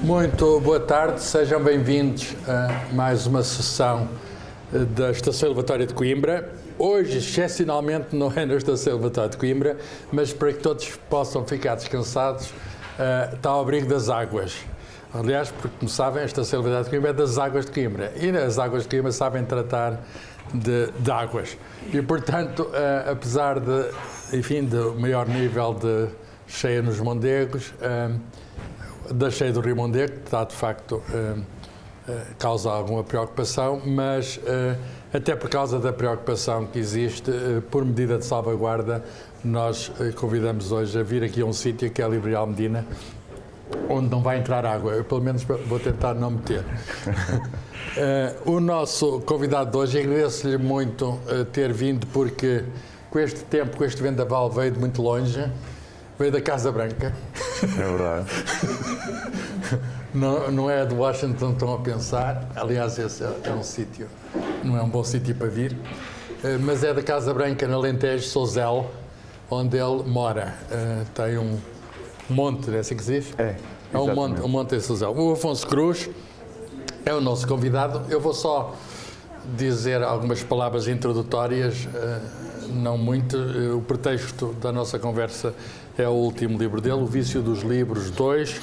Muito boa tarde, sejam bem-vindos a mais uma sessão da Estação Elevatória de Coimbra. Hoje, excepcionalmente, não é na Estação Elevatória de Coimbra, mas para que todos possam ficar descansados, está ao abrigo das águas. Aliás, porque, como sabem, a Estação Elevatória de Coimbra é das águas de Coimbra. E as águas de Coimbra sabem tratar de águas. E, portanto, apesar do maior nível de cheia nos Mondegos, da cheia do Rio Mondego, que está, de facto, causa alguma preocupação, mas até por causa da preocupação que existe, por medida de salvaguarda, nós convidamos hoje a vir aqui a um sítio que é a Livraria Almedina, onde não vai entrar água. Eu, pelo menos, vou tentar não meter. O nosso convidado de hoje, agradeço-lhe muito ter vindo, porque com este tempo, com este vendaval, veio de muito longe, veio da Casa Branca. É verdade. Não é de Washington, estão a pensar. Aliás, esse é um sítio, não é um bom sítio para vir, mas é da Casa Branca, no Alentejo, Sousel, onde ele mora. Tem um monte, é assim que se diz? É um monte em Sousel. O Afonso Cruz é o nosso convidado. Eu vou só dizer algumas palavras introdutórias, não muito. O pretexto da nossa conversa é o último livro dele, O Vício dos Livros 2,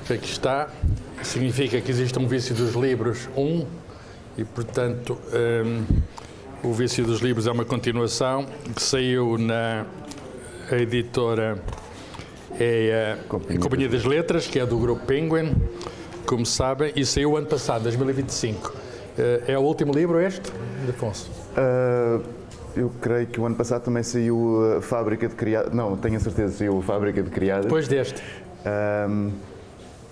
que aqui está. Significa que existe um Vício dos Livros 1 e, portanto, o Vício dos Livros é uma continuação que saiu na editora Companhia das Letras, que é do Grupo Penguin, como sabem, e saiu ano passado, 2025. É o último livro este, Afonso? Eu creio que o ano passado também saiu a Fábrica de Criadas. Não, tenho a certeza que saiu a Fábrica de Criadas. Depois deste?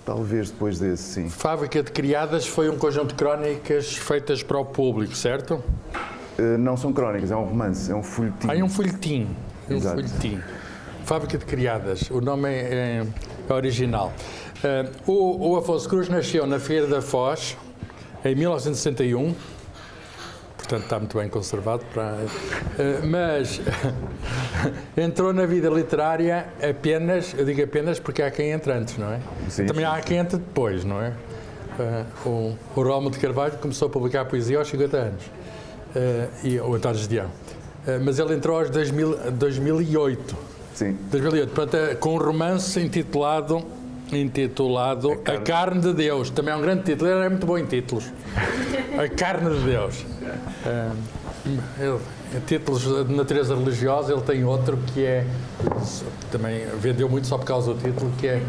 Talvez depois desse, sim. Fábrica de Criadas foi um conjunto de crónicas feitas para o público, certo? Não são crónicas, é um romance, é um folhetim. É um folhetim. Exato. Folhetim. Fábrica de Criadas, o nome é original. O Afonso Cruz nasceu na Figueira da Foz, em 1961, portanto está muito bem conservado, mas entrou na vida literária apenas, eu digo apenas porque há quem entre antes, não é? Sim, também sim. Há quem entre depois, não é? O Rómulo de Carvalho começou a publicar poesia aos 50 anos, e o António Gedeão. Mas ele entrou aos 2008. Sim. 2008, portanto, com um romance intitulado A Carne de Deus. Também é um grande título, ele é muito bom em títulos. A Carne de Deus. Títulos de natureza religiosa, ele tem outro que é, também vendeu muito só por causa do título, que é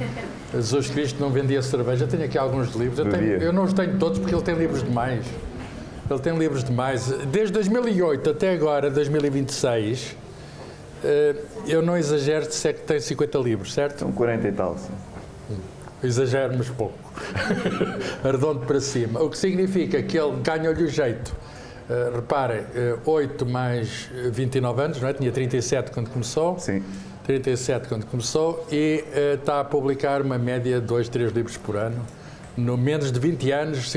Jesus Cristo não vendia cerveja. Eu tenho aqui alguns livros, eu não os tenho todos porque ele tem livros demais. Ele tem livros demais. Desde 2008 até agora, 2026, eu não exagero se é que tem 50 livros, certo? São 40 e tal, sim. Exagero, mas pouco. Arredondo para cima. O que significa que ele ganhou-lhe o jeito. Reparem, 8 mais 29 anos, não é? Tinha 37 quando começou. Sim. 37 quando começou e está a publicar uma média de 2, 3 livros por ano. No menos de 20 anos,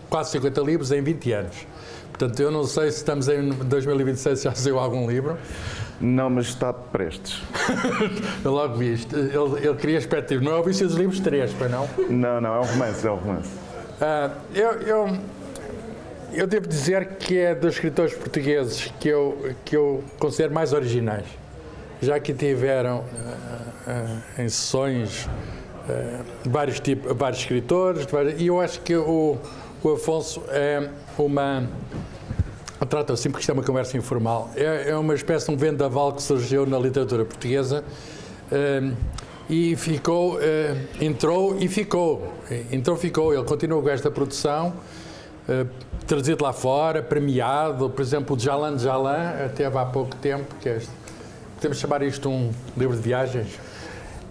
quase 50 livros em 20 anos. Portanto, eu não sei se estamos em 2026, já saiu algum livro. Não, mas está prestes. Eu logo vi isto. Ele cria expectativa. Não é o Vício dos Livros 3, para não? Não, é um romance, é um romance. Eu devo dizer que é dos escritores portugueses que eu considero mais originais. Já que tiveram em sessões vários escritores, e eu acho que o Afonso é trata assim porque isto é uma conversa informal, é uma espécie de um vendaval que surgiu na literatura portuguesa e entrou e ficou. Ele continuou com esta produção, trazido lá fora, premiado, por exemplo, o Jalan teve há pouco tempo, podemos chamar isto um livro de viagens?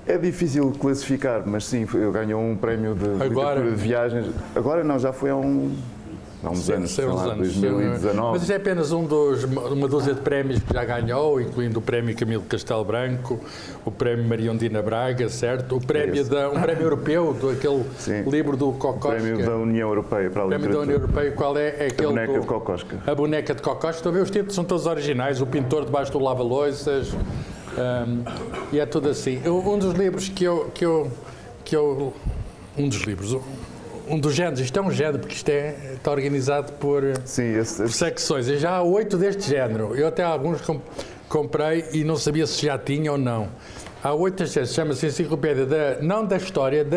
É difícil classificar, mas sim, eu ganhou um prémio de literatura de viagens. Agora não, já foi há uns anos, sei lá, 2019. Mas isto é apenas uma dúzia de prémios que já ganhou, incluindo o Prémio Camilo Castelo Branco, o Prémio Maria Ondina Braga, certo? O prémio um prémio europeu, aquele livro do Kokoschka. O Prémio da União Europeia para a literatura. O Prémio da União Europeia, qual é? É aquele a Boneca de Kokoschka. A Boneca de Kokoschka. Estão a ver, os títulos são todos originais. O Pintor debaixo do Lava-Loiças. E é tudo assim. Um dos livros que eu um dos livros. Um dos géneros, isto é um género, porque isto está organizado por, por secções. E já há 8 deste género. Eu até alguns comprei e não sabia se já tinha ou não. Há 8 deste género, chama-se Enciclopédia, não da História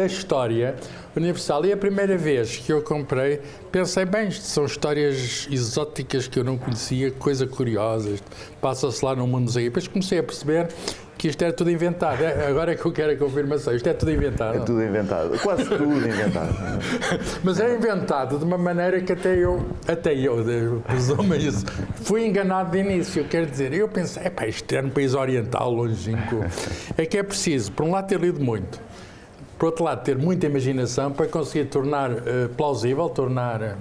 Universal. E a primeira vez que eu comprei, pensei, bem, isto são histórias exóticas que eu não conhecia, coisas curiosas, passa-se lá no mundo. E depois comecei a perceber que isto era tudo inventado. Agora é que eu quero a confirmação. Isto é tudo inventado. É tudo inventado. Quase tudo inventado. Mas é inventado de uma maneira que até eu presumo isso, fui enganado de início. Quer dizer, eu pensei, isto é um país oriental, longínquo. É que é preciso, por um lado, ter lido muito. Por outro lado, ter muita imaginação para conseguir tornar plausível, tornar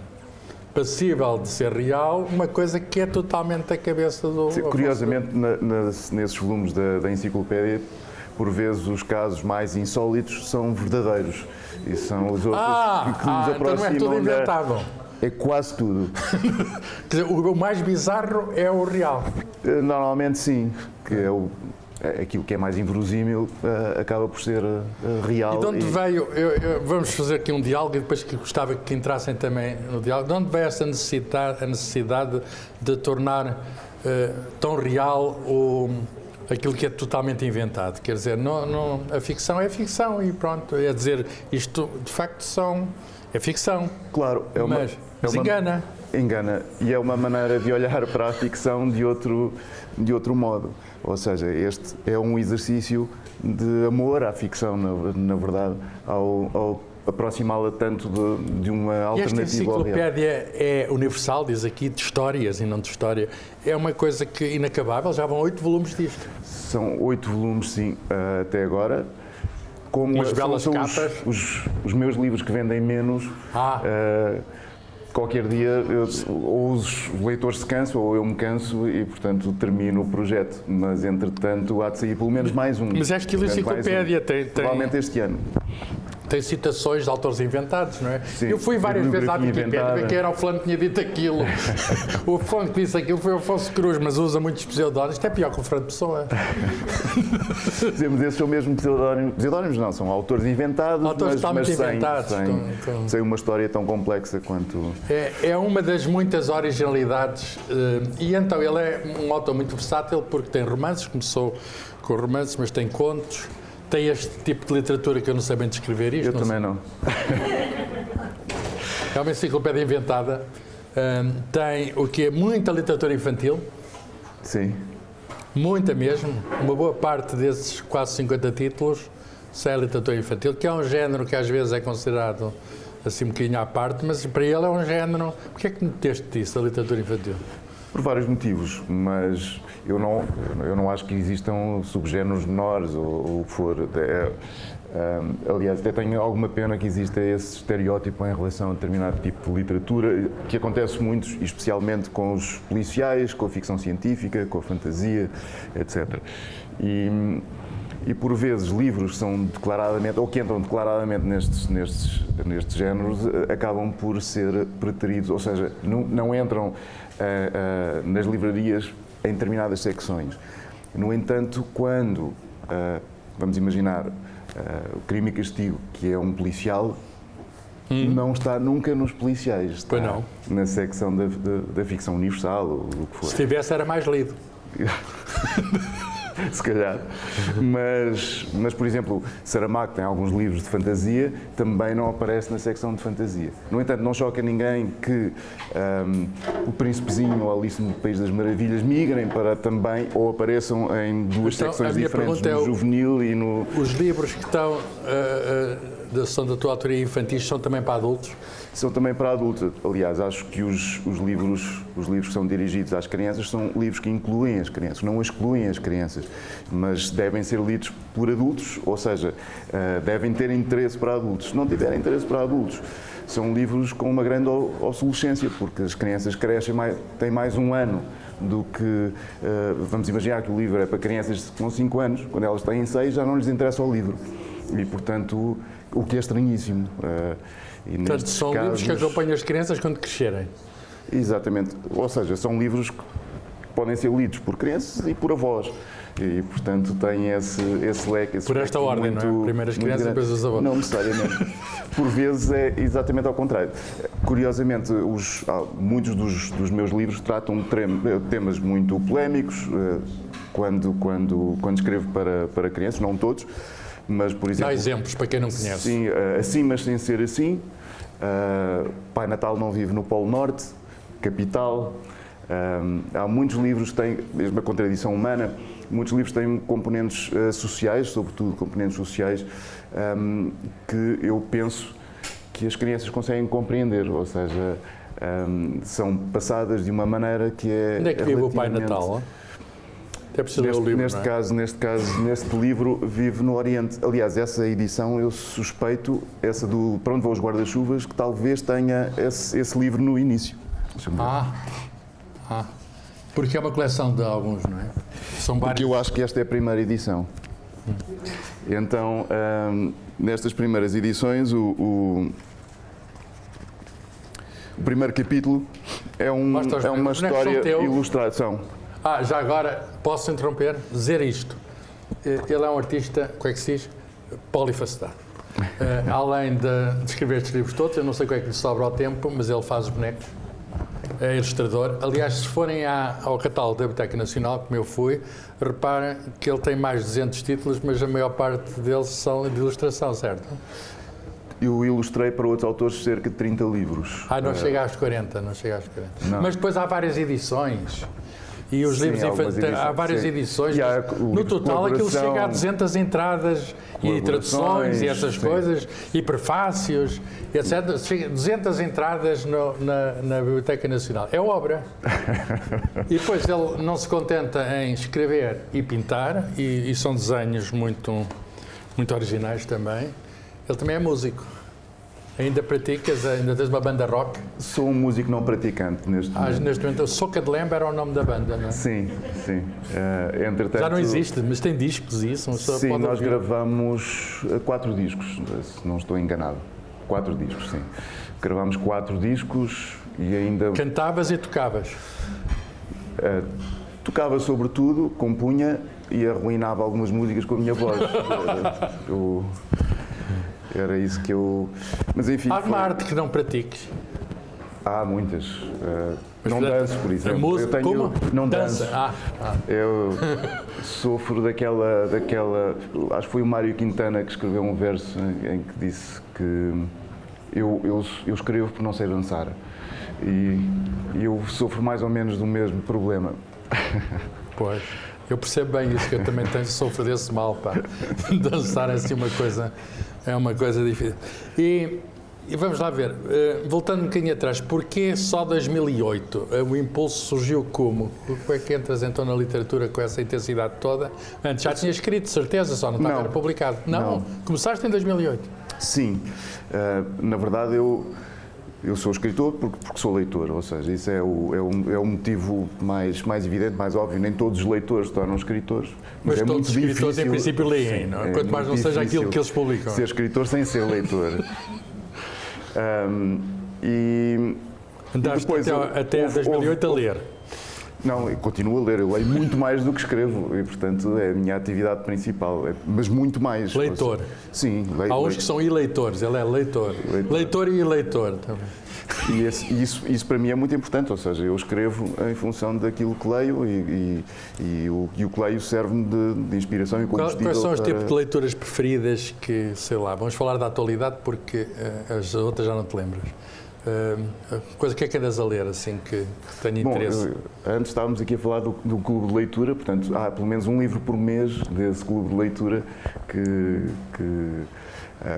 passível de ser real, uma coisa que é totalmente da cabeça do... Sim, curiosamente, nesses volumes da enciclopédia, por vezes os casos mais insólitos são verdadeiros. E são os outros que nos aproximam. Então não é tudo inventado. É quase tudo. Quer dizer, o mais bizarro é o real. Normalmente sim, que é aquilo que é mais inverosímil acaba por ser real. E de onde veio, vamos fazer aqui um diálogo e depois que gostava que entrassem também no diálogo, de onde veio essa necessidade de tornar tão real aquilo que é totalmente inventado? Quer dizer, a ficção é ficção e pronto, é dizer, isto de facto é ficção. Claro, mas engana. Engana, e é uma maneira de olhar para a ficção de outro modo. Ou seja, este é um exercício de amor à ficção, na verdade, ao aproximá-la tanto de uma alternativa. E esta enciclopédia é universal, diz aqui, de histórias e não de história. É uma coisa que inacabável, já vão 8 volumes disto. São 8 volumes, sim, até agora. Como as belas capas. Os meus livros que vendem menos. Qualquer dia, ou os leitores se cansam, ou eu me canso e, portanto, termino o projeto. Mas, entretanto, há de sair pelo menos mais um. Mas é estilo enciclopédia, provavelmente este ano. Tem citações de autores inventados, não é? Sim, eu fui várias vezes à Wikipédia, ver que era o fulano que tinha dito aquilo. O fulano que disse aquilo foi o Afonso Cruz, mas usa muitos pseudónimos. Isto é pior que o Fernando Pessoa. Dizemos, esses são mesmo pseudónimos. Pseudónimos não, são autores inventados, mas sem uma história tão complexa quanto... É uma das muitas originalidades. E então ele é um autor muito versátil porque tem romances, começou com romances, mas tem contos. Tem este tipo de literatura que eu não sei bem descrever isto. Eu também não. É uma enciclopédia inventada. Tem o que é muita literatura infantil. Sim. Muita mesmo. Uma boa parte desses quase 50 títulos é literatura infantil, que é um género que às vezes é considerado assim um bocadinho à parte, mas para ele é um género... Porquê é que meteste isso, a literatura infantil? Por vários motivos, mas eu não acho que existam subgéneros menores ou o que for. Aliás, até tenho alguma pena que exista esse estereótipo em relação a determinado tipo de literatura, que acontece muito, especialmente com os policiais, com a ficção científica, com a fantasia, etc. E por vezes livros que são declaradamente, ou que entram declaradamente nestes géneros, acabam por ser preteridos, ou seja, não entram nas livrarias em determinadas secções. No entanto, quando, vamos imaginar, o Crime e Castigo, que é um policial, não está nunca nos policiais, está na secção da ficção universal, ou o que for. Se tivesse, era mais lido. Se calhar. Mas, por exemplo, Saramago tem alguns livros de fantasia, também não aparece na secção de fantasia. No entanto, não choca ninguém que o Príncipezinho ou Alice no País das Maravilhas migrem para também, ou apareçam em duas secções diferentes, no juvenil e no... Os livros que estão são da tua autoria infantis são também para adultos? São também para adultos. Aliás, acho que os livros que são dirigidos às crianças são livros que incluem as crianças, não excluem as crianças, mas devem ser lidos por adultos, ou seja, devem ter interesse para adultos. Se não tiverem interesse para adultos, são livros com uma grande obsolescência, porque as crianças crescem, têm mais um ano do que... vamos imaginar que o livro é para crianças com 5 anos, quando elas têm 6 já não lhes interessa o livro. E, portanto, o que é estranhíssimo. Portanto, são livros que acompanham as crianças quando crescerem. Exatamente. Ou seja, são livros que podem ser lidos por crianças e por avós. E, portanto, tem esse leque. Esse Por esta ordem, muito, não é? Primeiro as crianças, depois os avós. Não necessariamente. Por vezes é exatamente ao contrário. Curiosamente, muitos dos meus livros tratam de temas muito polémicos quando escrevo para crianças, não todos, mas, por exemplo... Dá exemplos para quem não conhece. Sim, Assim, mas sem ser assim. Pai Natal não vive no Polo Norte, Capital. Há muitos livros que têm, mesmo a contradição humana, muitos livros têm componentes sociais, sobretudo componentes sociais, que eu penso que as crianças conseguem compreender, ou seja, são passadas de uma maneira que é... Onde é que vive o Pai Natal? É preciso ler o livro, neste caso, neste livro, vive no Oriente. Aliás, essa edição, eu suspeito, essa do Para Onde Vão os Guarda-Chuvas, que talvez tenha esse livro no início. Porque é uma coleção de alguns, não é? São vários. Porque eu acho que esta é a primeira edição. Então, nestas primeiras edições, o primeiro capítulo é uma história ilustração. Já agora, posso interromper? Dizer isto. Ele é um artista, como é que se diz? Polifacetado. Além de escrever estes livros todos, eu não sei o que é que lhe sobra ao tempo, mas ele faz os bonecos. É ilustrador. Aliás, se forem ao catálogo da Biblioteca Nacional, como eu fui, reparem que ele tem mais de 200 títulos, mas a maior parte deles são de ilustração, certo? Eu ilustrei para outros autores cerca de 30 livros. Não chega às 40, não chega às 40. Não. Mas depois há várias edições. E os livros há várias edições. No total, aquilo chega a 200 entradas e traduções e essas coisas, e prefácios, etc. Chega 200 entradas na Biblioteca Nacional. É obra. E depois ele não se contenta em escrever e pintar, e são desenhos muito originais também. Ele também é músico. Ainda praticas? Ainda tens uma banda rock? Sou um músico não praticante neste momento. Neste momento, o Soca de Lemba era o nome da banda, não é? Sim. Entretanto, já não existe, mas tem discos e isso? Sim, nós gravamos 4 discos, se não estou enganado. 4 discos, sim. Gravamos 4 discos e ainda... Cantavas e tocavas? Tocava sobretudo, compunha e arruinava algumas músicas com a minha voz. Era isso que eu... Mas enfim... Há uma arte que não pratiques? Há muitas. Não danço, por exemplo. Como? Não dança. Danço. Eu sofro daquela... Acho que foi o Mário Quintana que escreveu um verso em que disse que eu escrevo porque não sei dançar. E eu sofro mais ou menos do mesmo problema. Pois. Eu percebo bem isso, que eu também sofro desse mal, pá. Dançar é assim uma coisa difícil. E vamos lá ver, voltando um bocadinho atrás, porquê só 2008? O impulso surgiu como? Como é que entras então na literatura com essa intensidade toda? Antes já tinha escrito, certeza, só não estava publicado. Não? Começaste em 2008? Sim. Na verdade, eu sou escritor porque sou leitor, ou seja, isso é o motivo mais evidente, mais óbvio. Nem todos os leitores se tornam escritores. Mas é todos os escritores, difícil, em princípio, leem, não é? Quanto mais não seja aquilo que eles publicam. Ser escritor sem ser leitor. Andaste até 2008 a ler. Não, eu continuo a ler, eu leio muito mais do que escrevo e, portanto, é a minha atividade principal, mas muito mais. Leitor. Sim, leio. Há uns que são eleitores, ele é leitor. Leitor e eleitor também. E isso para mim é muito importante, ou seja, eu escrevo em função daquilo que leio e o que leio serve-me de inspiração e combustível. Quais são os tipos de leituras preferidas que, sei lá, vamos falar da atualidade porque as outras já não te lembras. Coisa que é que andas a ler, assim, que tenha interesse? Antes estávamos aqui a falar do clube de leitura, portanto, há pelo menos um livro por mês desse clube de leitura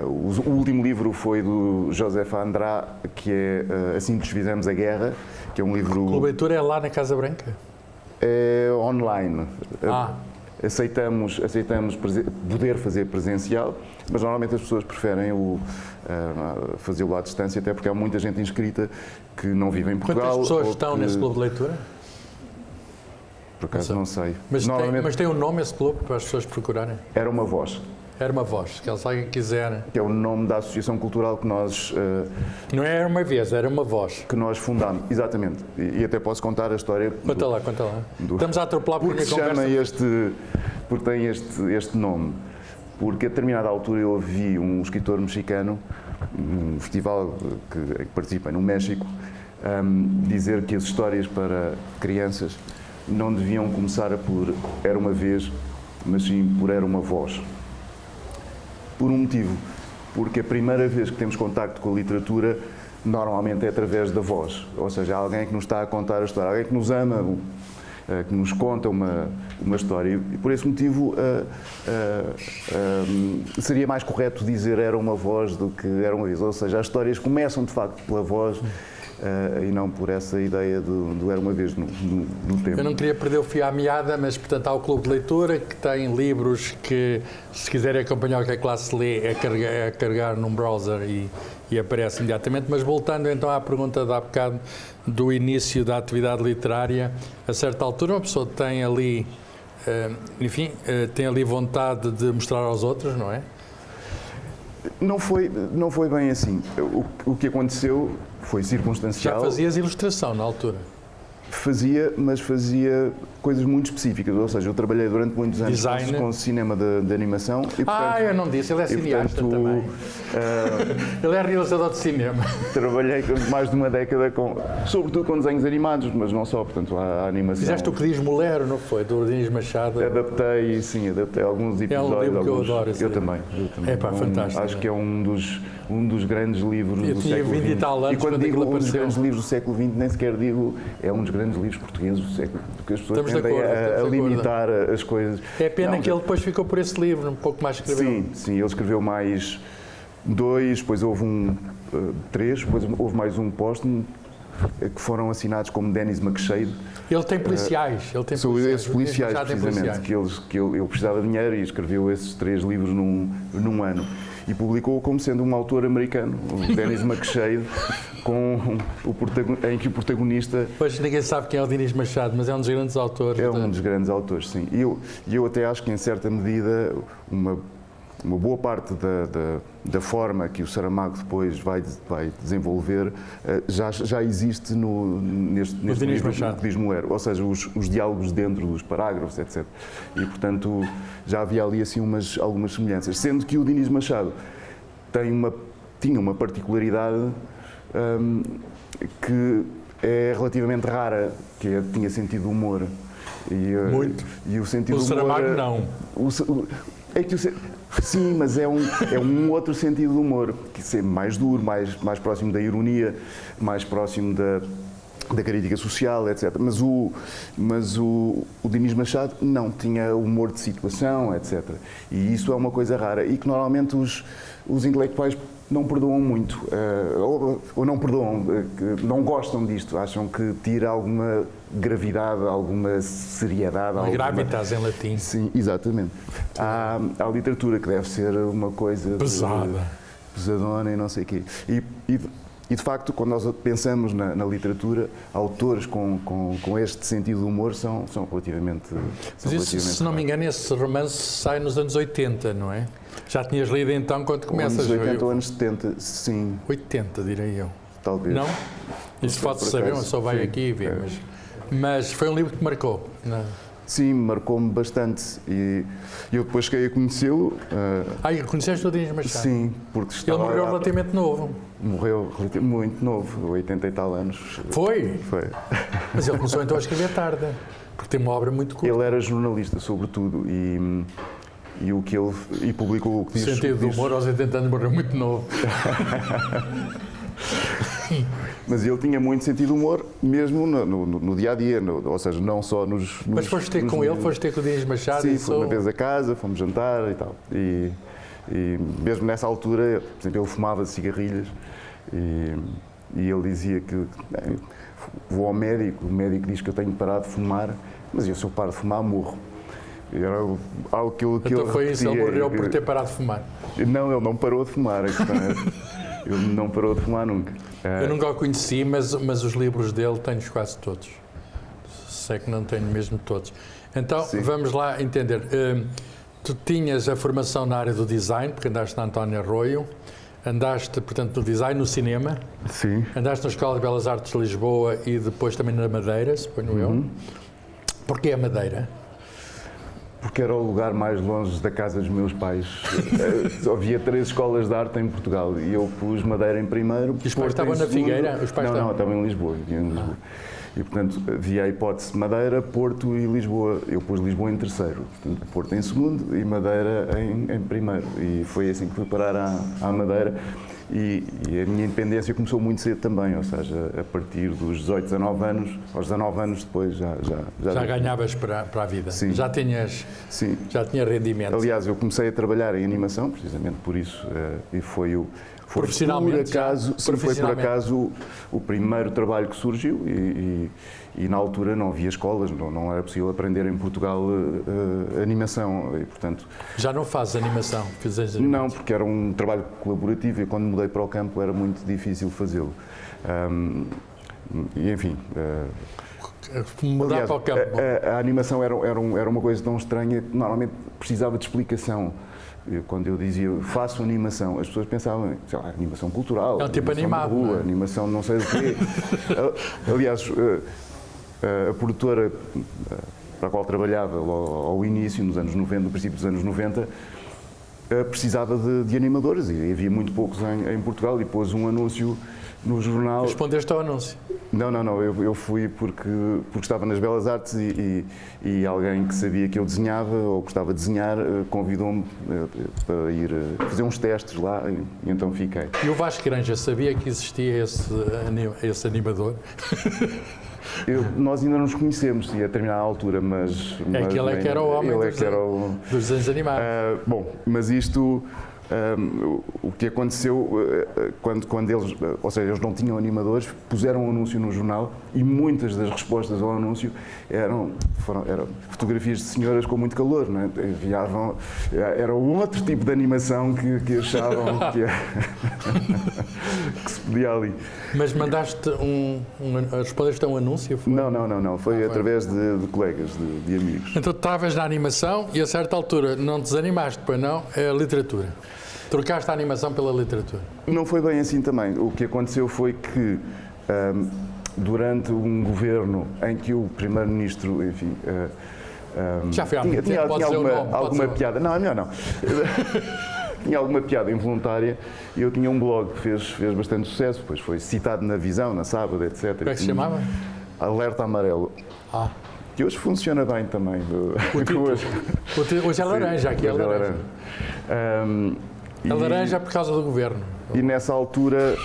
o último livro foi do Joseph Andrá, que é Assim que Desfizemos a Guerra, que é um livro... O clube de leitura é lá na Casa Branca? É online. Aceitamos poder fazer presencial, mas normalmente as pessoas preferem fazê-lo à distância, até porque há muita gente inscrita que não vive em Portugal. Quantas pessoas estão nesse clube de leitura? Por acaso não sei. Mas tem um nome esse clube para as pessoas procurarem? Era uma Voz. Era uma Voz, que se alguém quiser... Que é o nome da associação cultural que nós... Não era uma vez, era uma Voz. Que nós fundámos, exatamente. E até posso contar a história... Conta lá. Estamos a atropelar porque se chama porque tem este nome. Porque a determinada altura eu ouvi um escritor mexicano, num festival que participei no México, dizer que as histórias para crianças não deviam começar por Era uma vez, mas sim por Era uma voz. Por um motivo, porque a primeira vez que temos contacto com a literatura normalmente é através da voz, ou seja, alguém que nos está a contar a história, alguém que nos ama, que nos conta uma história. E por esse motivo seria mais correto dizer Era uma voz do que Era uma vez, ou seja, as histórias começam de facto pela voz e não por essa ideia do Era uma vez no tempo. Eu não queria perder o fio à meada, mas portanto há o Clube de Leitura que tem livros que, se quiserem acompanhar o que a classe lê, é carregar num browser e aparece imediatamente. Mas voltando então à pergunta de há bocado do início da atividade literária, a certa altura uma pessoa tem ali, tem ali vontade de mostrar aos outros, não é? Não foi bem assim. O que aconteceu foi circunstancial. Já fazias ilustração na altura? Fazia, mas fazia coisas muito específicas, ou seja, eu trabalhei durante muitos anos com cinema de animação. E, portanto, eu não disse, ele é cineasta também. Ele é realizador de cinema. Trabalhei mais de uma década, sobretudo com desenhos animados, mas não só, portanto, a animação. Fizeste o que diz Molero, não foi? Do Dinis Machado. Adaptei alguns episódios. É um livro que eu adoro. Eu também. É pá, fantástico. Acho que é um dos grandes livros do século XX. Eu tinha 20 e tal anos. E quando digo um dos grandes livros do século XX, nem sequer digo é um dos grandes livros portugueses do século, porque as pessoas tendem a limitar as coisas. É pena que ele depois ficou por esse livro, um pouco mais escreveu. Sim, ele escreveu mais 2, depois houve 3, depois houve mais um póstumo, que foram assinados como Denis McShade. Ele tem policiais. São esses policiais, precisamente, que ele precisava de dinheiro e escreveu esses 3 livros num ano. E publicou como sendo um autor americano, o Denis McShade, em que o protagonista... Pois ninguém sabe quem é o Dinis Machado, mas é um dos grandes autores. É um dos grandes autores, sim. E eu até acho que, em certa medida, uma boa parte da forma que o Saramago depois vai desenvolver já existe neste livro que diz Molero, ou seja, os diálogos dentro dos parágrafos, etc. E, portanto, já havia ali assim algumas semelhanças, sendo que o Dinis Machado tinha uma particularidade que é relativamente rara, que tinha sentido de humor. Muito. E o sentido do humor... O Saramago não. Sim, mas é um outro sentido de humor, que é mais duro, mais próximo da ironia, mais próximo da crítica social, etc. Mas o Dinis Machado não, tinha humor de situação, etc. E isso é uma coisa rara e que normalmente os intelectuais não perdoam muito, ou não perdoam, não gostam disto, acham que tira alguma gravidade, alguma seriedade. Gravitas em latim. Sim, exatamente. Há literatura que deve ser uma coisa pesadona e não sei o quê. E de facto, quando nós pensamos na literatura, autores com este sentido de humor são relativamente... Mas isso, se não me engano, esse romance sai nos anos 80, não é? Já tinhas lido então quando começas? Anos 80 ou anos 70, sim. 80, direi eu. Talvez. Não? Isso pode-se saber, uma só vai aqui e vê. Mas foi um livro que marcou, não é? Sim, marcou-me bastante e eu depois cheguei a conhecê-lo. Conheceste o Dinis Machado? Sim, porque ele morreu relativamente novo. Morreu muito novo, 80 e tal anos. Foi? Foi. Mas ele começou então a escrever tarde, porque tem uma obra muito curta. Ele era jornalista, sobretudo, e publicou o que diz... O sentido do humor aos 80 anos morreu muito novo. Mas ele tinha muito sentido de humor, mesmo no dia-a-dia, ou seja, não só nos... Mas foste ter com ele, foste ter com o Dinis Machado? Sim, fui uma vez a casa, fomos jantar e tal. E mesmo nessa altura, por exemplo, ele fumava cigarrilhas e ele dizia que vou ao médico, o médico diz que eu tenho de parar de fumar, mas eu, se eu paro de fumar, morro. Era algo que ele então foi isso, ele morreu por ter parado de fumar? Não, ele não parou de fumar. Ele não parou de fumar nunca. Eu nunca o conheci, mas os livros dele tenho quase todos. Sei que não tenho mesmo todos. Então, sim, vamos lá entender. Tu tinhas a formação na área do design, porque andaste na António Arroio, andaste, portanto, no design, no cinema. Sim. Andaste na Escola de Belas Artes de Lisboa e depois também na Madeira, suponho eu. Porquê a Madeira? Porque era o lugar mais longe da casa dos meus pais. Havia 3 escolas de arte em Portugal e eu pus Madeira em primeiro. E os pais estavam na Figueira? Os pais não, estavam em Lisboa. E, portanto, havia a hipótese de Madeira, Porto e Lisboa. Eu pus Lisboa em terceiro, portanto, Porto em segundo e Madeira em primeiro. E foi assim que fui parar à Madeira. E a minha independência começou muito cedo também, ou seja, a partir dos 18, 19 anos, aos 19 anos depois já ganhavas para a vida? Sim. Já tinha rendimento? Aliás, eu comecei a trabalhar em animação, precisamente por isso, e foi profissionalmente, foi por acaso o primeiro trabalho que surgiu e na altura não havia escolas, não era possível aprender em Portugal animação e, portanto... Já não fazes animação? Não, porque era um trabalho colaborativo e quando mudei para o campo era muito difícil fazê-lo. E enfim... Mudar aliás, para o campo. A animação era uma coisa tão estranha que normalmente precisava de explicação. Quando eu dizia faço animação, as pessoas pensavam, sei lá, animação cultural, é um tipo animado, de rua, não é? Animação não sei do quê. Aliás, a produtora para a qual trabalhava ao início, nos anos 90, no princípio dos anos 90, precisava de animadores e havia muito poucos em Portugal e pôs um anúncio no jornal. Respondeste ao anúncio? Não, eu fui porque estava nas Belas Artes e alguém que sabia que eu desenhava ou gostava de desenhar convidou-me para ir fazer uns testes lá e então fiquei. E o Vasco Granja sabia que existia esse animador? Nós ainda não nos conhecemos a determinada altura, mas aquele é que era o homem dos desenhos animados. Bom, mas isto... o que aconteceu quando eles, ou seja, eles não tinham animadores, puseram um anúncio no jornal e muitas das respostas ao anúncio eram fotografias de senhoras com muito calor, não é? Enviavam, era outro tipo de animação que achavam que se podia ali. Mas mandaste respondeste a um anúncio? Foi? Não, foi através de colegas, de amigos. Então tu estavas na animação e a certa altura não te desanimaste, pois não? É a literatura. Trocaste a animação pela literatura. Não foi bem assim também. O que aconteceu foi que durante um governo em que o primeiro-ministro, enfim, já foi há muito tempo, tinha alguma piada. Não, é melhor não. Tinha alguma piada involuntária e eu tinha um blog que fez bastante sucesso, depois foi citado na Visão, na Sábado, etc. Como é que se chamava? Alerta Amarelo. Que hoje funciona bem também. Hoje é laranja, aqui é laranja. É laranja por causa do governo. E nessa altura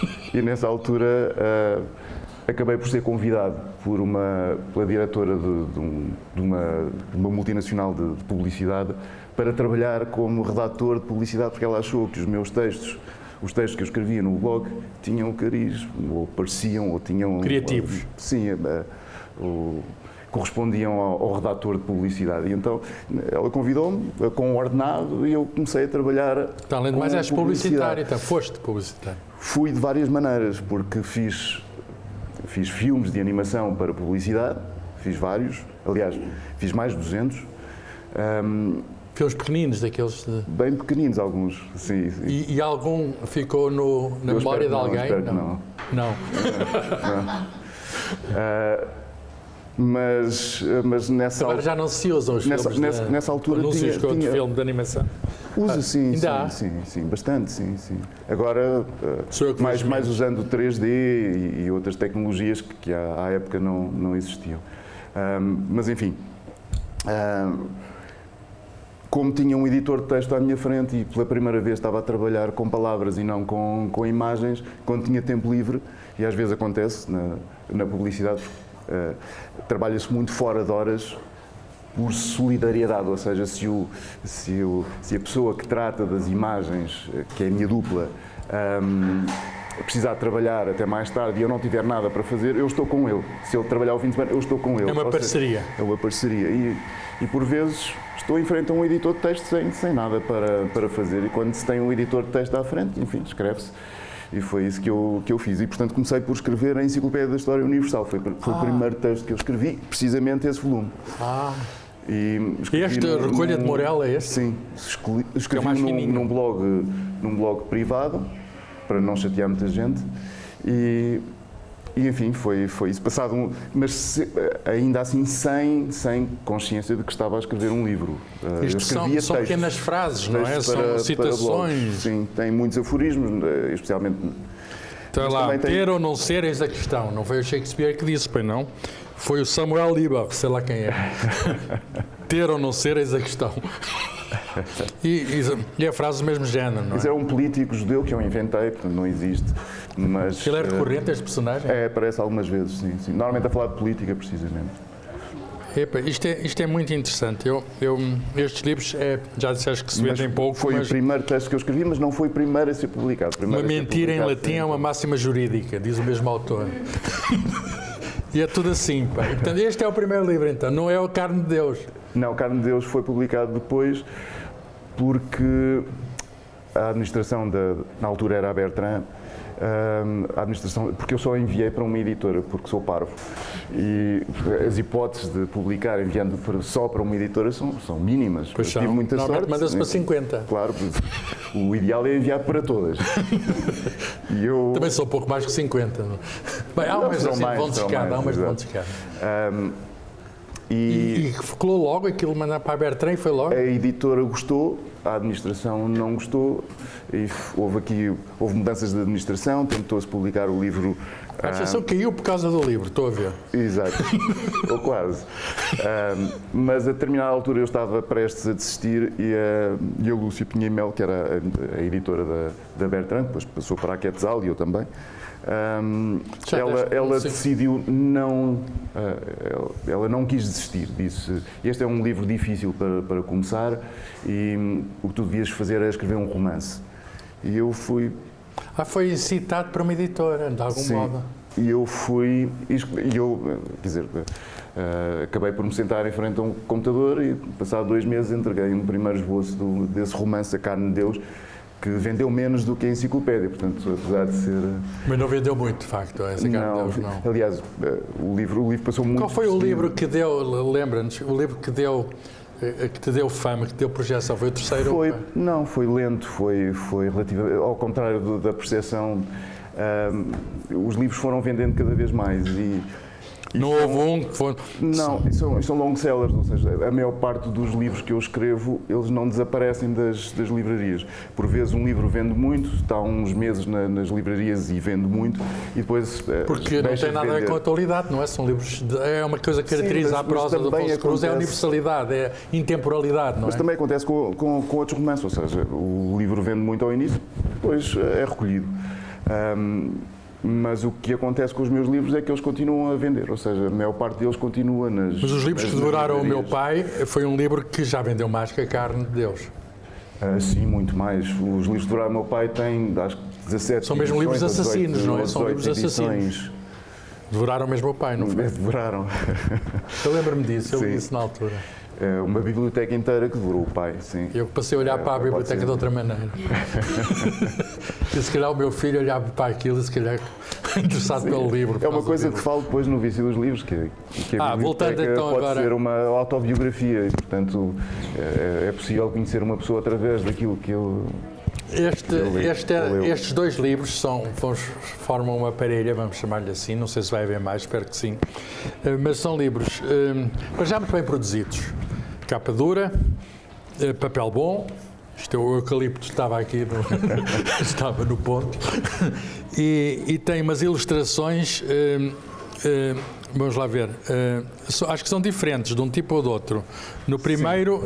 acabei por ser convidado pela diretora de uma multinacional de publicidade para trabalhar como redator de publicidade, porque ela achou que os textos que eu escrevia no blog tinham carisma, ou pareciam, ou tinham... Criativos. Sim, correspondiam ao redator de publicidade. E então ela convidou-me com um ordenado e eu comecei a trabalhar. Além de mais, és publicitário, então foste publicitário. Fui de várias maneiras, porque fiz filmes de animação para publicidade, fiz vários, aliás, fiz mais de 200. Filmes pequeninos, daqueles... Bem pequeninos, alguns, sim. E algum ficou na memória de alguém? Espero que não. Não. Mas nessa altura... Agora já não se usam os filmes nessa altura anúncios com outro filme de animação. Usa, sim, ainda sim, bastante, sim. Agora, mais usando 3D e outras tecnologias que à época não existiam. Mas, enfim, como tinha um editor de texto à minha frente e pela primeira vez estava a trabalhar com palavras e não com imagens, quando tinha tempo livre, e às vezes acontece na publicidade, trabalha-se muito fora de horas por solidariedade, ou seja, se a pessoa que trata das imagens, que é a minha dupla, precisar trabalhar até mais tarde e eu não tiver nada para fazer, eu estou com ele. Se ele trabalhar ao fim de semana, eu estou com ele. É uma parceria. É uma parceria. E por vezes estou em frente a um editor de texto sem nada para fazer. E quando se tem um editor de texto à frente, enfim, escreve-se. E foi isso que eu fiz. E, portanto, comecei por escrever a Enciclopédia da História Universal. Foi o primeiro texto que eu escrevi, precisamente esse volume. E esta recolha de Morel é este? Sim. Escrevi num blog privado, para não chatear muita gente. E E enfim, foi isso. Passado mas ainda assim sem consciência de que estava a escrever um livro. Isto são pequenas frases, não é? São citações. Sim, tem muitos aforismos, especialmente... Então lá, ter ou não ser, eis a questão. Não foi o Shakespeare que disse, pois não? Foi o Samuel Liebach, sei lá quem é. Ter ou não ser, eis a questão. E a frase do mesmo género, não é? Isso é um político judeu que eu inventei, portanto não existe. Mas, ele é recorrente, este personagem? Aparece algumas vezes, sim. Normalmente a falar de política, precisamente. Epa, isto é muito interessante. Estes livros, já disseste que se vendem pouco. Foi o primeiro texto que eu escrevi, mas não foi o primeiro a ser publicado. Uma mentira em latim é uma máxima jurídica, diz o mesmo autor. E é tudo assim, pá. E, portanto, este é o primeiro livro, então, não é o Carne de Deus. Não, o Carne de Deus foi publicado depois porque a administração, na altura era a Bertrand, a administração, porque eu só enviei para uma editora, porque sou parvo. E as hipóteses de publicar enviando só para uma editora são mínimas. Pois tive muita sorte. Manda-se para 50. Claro, o ideal é enviar para todas. E eu... Também sou um pouco mais que 50. Bem, há umas assim, vão descada, há umas vão descada. E colou logo aquilo, mandar para a Bertrand e foi logo? A editora gostou, a administração não gostou, e houve mudanças de administração, tentou-se publicar o livro... A administração caiu por causa do livro, estou a ver. Exato, ou quase. Mas a determinada altura eu estava prestes a desistir e a Lúcia Pinheiro, que era a editora da Bertrand, depois passou para a Quetzal e eu também, ela decidiu ela não quis desistir, disse, este é um livro difícil para começar e o que tu devias fazer era escrever um romance. E eu fui... foi citado para uma editora, de algum modo. E eu fui, quer dizer, acabei por me sentar em frente a um computador e passado 2 meses entreguei um primeiro esboço desse romance, A Carne de Deus, que vendeu menos do que a enciclopédia, portanto, apesar de ser... Mas não vendeu muito, de facto, essa Carne de Deus, não. Aliás, o livro passou muito... Qual foi o livro que deu, lembra-nos, o livro que te deu fama, que te deu projeção? Foi o terceiro? Foi lento, foi relativamente... Ao contrário da percepção, os livros foram vendendo cada vez mais e não houve um que foi... Não, são long sellers, ou seja, a maior parte dos livros que eu escrevo, eles não desaparecem das livrarias. Por vezes um livro vende muito, está uns meses nas livrarias e vende muito, e depois porque não tem nada a ver com a atualidade, não é? São livros... é uma coisa que caracteriza a prosa do Afonso Cruz, é a universalidade, é a intemporalidade, não é? Mas também acontece com outros romances, ou seja, o livro vende muito ao início, depois é recolhido. Mas o que acontece com os meus livros é que eles continuam a vender, ou seja, a maior parte deles continua nas... Mas os livros que devoraram o meu pai foi um livro que já vendeu mais que A Carne de Deus. Sim, muito mais. Os livros que devoraram o meu pai têm, acho que 17 São mesmo livros assassinos, não é? São livros assassinos. Devoraram mesmo o pai, não foi? Devoraram. Eu lembro-me disso, eu li isso na altura. Uma biblioteca inteira que devorou o pai, sim. Eu passei a olhar para a biblioteca de outra maneira. E se calhar o meu filho olhava para aquilo e se calhar interessado pelo livro. É uma coisa que falo depois no Vício dos Livros, que a biblioteca então pode ser uma autobiografia e, portanto, é possível conhecer uma pessoa através daquilo que ele... Estes 2 livros formam uma parelha, vamos chamar-lhe assim, não sei se vai haver mais, espero que sim, mas são livros já muito bem produzidos, capa dura, papel bom, o eucalipto estava aqui, estava no ponto, e tem umas ilustrações, vamos lá ver, acho que são diferentes de um tipo ou do outro. No primeiro,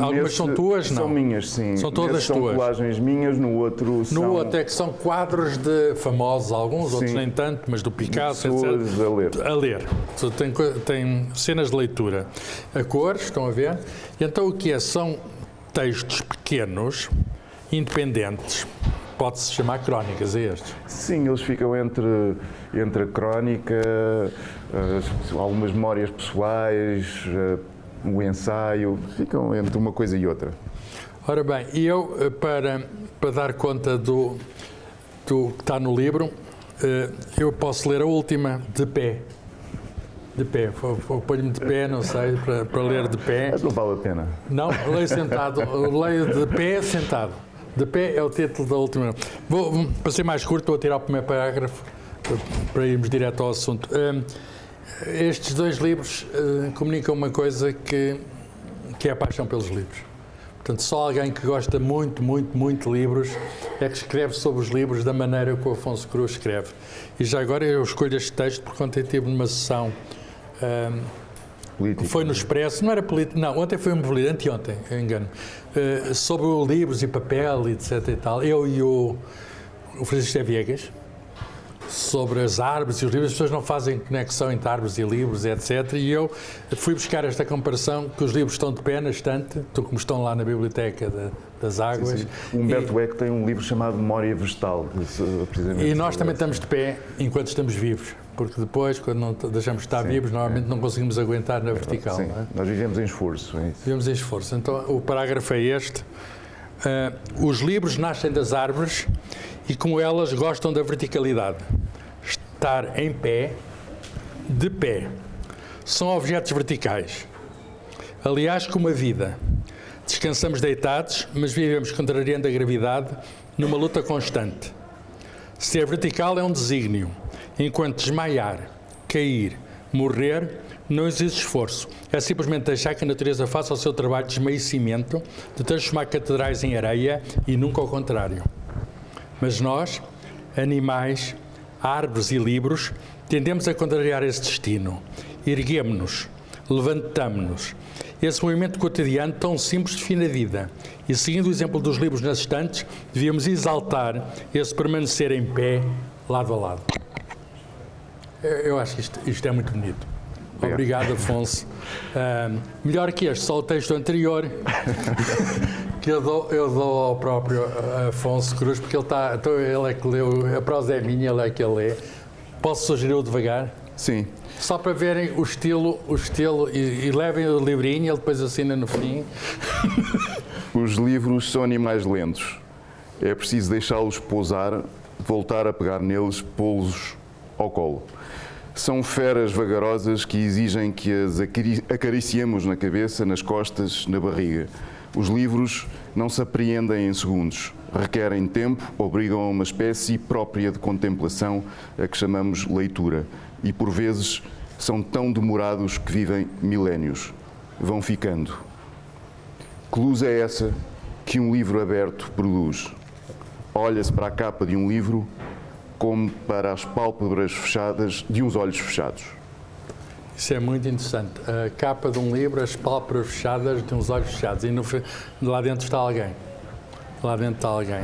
algumas são tuas, não? São minhas, sim. São todas tuas. São colagens minhas, no outro são... No outro é que são quadros de famosos, alguns, sim. Outros nem tanto, mas do Picasso, etc. A ler. Tem cenas de leitura. A cores, estão a ver? E então o que é? São textos pequenos, independentes. Pode-se chamar crónicas, é estes? Sim, eles ficam entre a crónica, algumas memórias pessoais, o ensaio, ficam entre uma coisa e outra. Ora bem, e eu, para dar conta do que está no livro, eu posso ler a última, de pé. De pé, ponho-me de pé, não sei, para ler de pé. Mas não vale a pena. Não, leio sentado, leio de pé sentado. De pé é o título da última. Para ser mais curto, vou tirar o primeiro parágrafo para irmos direto ao assunto. Estes dois livros comunicam uma coisa que é a paixão pelos livros. Portanto, só alguém que gosta muito de livros é que escreve sobre os livros da maneira que o Afonso Cruz escreve. E já agora eu escolho este texto porque ontem tive numa sessão, foi no Expresso, não era político, não, ontem foi anteontem, engano, sobre livros e papel, etc e tal. Eu e o Francisco Viegas, sobre as árvores e os livros, as pessoas não fazem conexão entre árvores e livros, etc. E eu fui buscar esta comparação, que os livros estão de pé na estante, como estão lá na Biblioteca das Águas. Sim. O Humberto Eco tem um livro chamado Memória Vegetal. E nós também estamos de pé enquanto estamos vivos, porque depois, quando não deixamos de estar vivos, normalmente não conseguimos aguentar na vertical. Sim, não é? Nós vivemos em esforço. É isso. Vivemos em esforço. Então, o parágrafo é este. Os livros nascem das árvores e, como elas, gostam da verticalidade. Estar em pé, de pé. São objetos verticais. Aliás, como a vida. Descansamos deitados, mas vivemos contrariando a gravidade numa luta constante. Ser vertical é um desígnio, enquanto desmaiar, cair, morrer, não existe esforço. É simplesmente deixar que a natureza faça o seu trabalho de esmaecimento, de transformar catedrais em areia e nunca ao contrário. Mas nós, animais, árvores e livros, tendemos a contrariar esse destino. Erguemo-nos, levantamo-nos. Esse movimento cotidiano tão simples define a vida. E seguindo o exemplo dos livros nas estantes, devíamos exaltar esse permanecer em pé, lado a lado. Eu acho que isto é muito bonito. Obrigado, Afonso. Melhor que este, só o texto anterior, que eu dou ao próprio Afonso Cruz, porque ele é que leu, a prosa é minha, ele é que ele lê. Posso sugerir-o devagar? Sim. Só para verem o estilo e levem o livrinho, ele depois assina no fim. Os livros são animais lentos. É preciso deixá-los pousar, voltar a pegar neles, pô-los ao colo. São feras vagarosas que exigem que as acariciemos na cabeça, nas costas, na barriga. Os livros não se apreendem em segundos. Requerem tempo, obrigam a uma espécie própria de contemplação, a que chamamos leitura. E, por vezes, são tão demorados que vivem milénios. Vão ficando. Que luz é essa que um livro aberto produz? Olha-se para a capa de um livro como para as pálpebras fechadas de uns olhos fechados. Isso é muito interessante. A capa de um livro, as pálpebras fechadas de uns olhos fechados. E lá dentro está alguém. Lá dentro está alguém.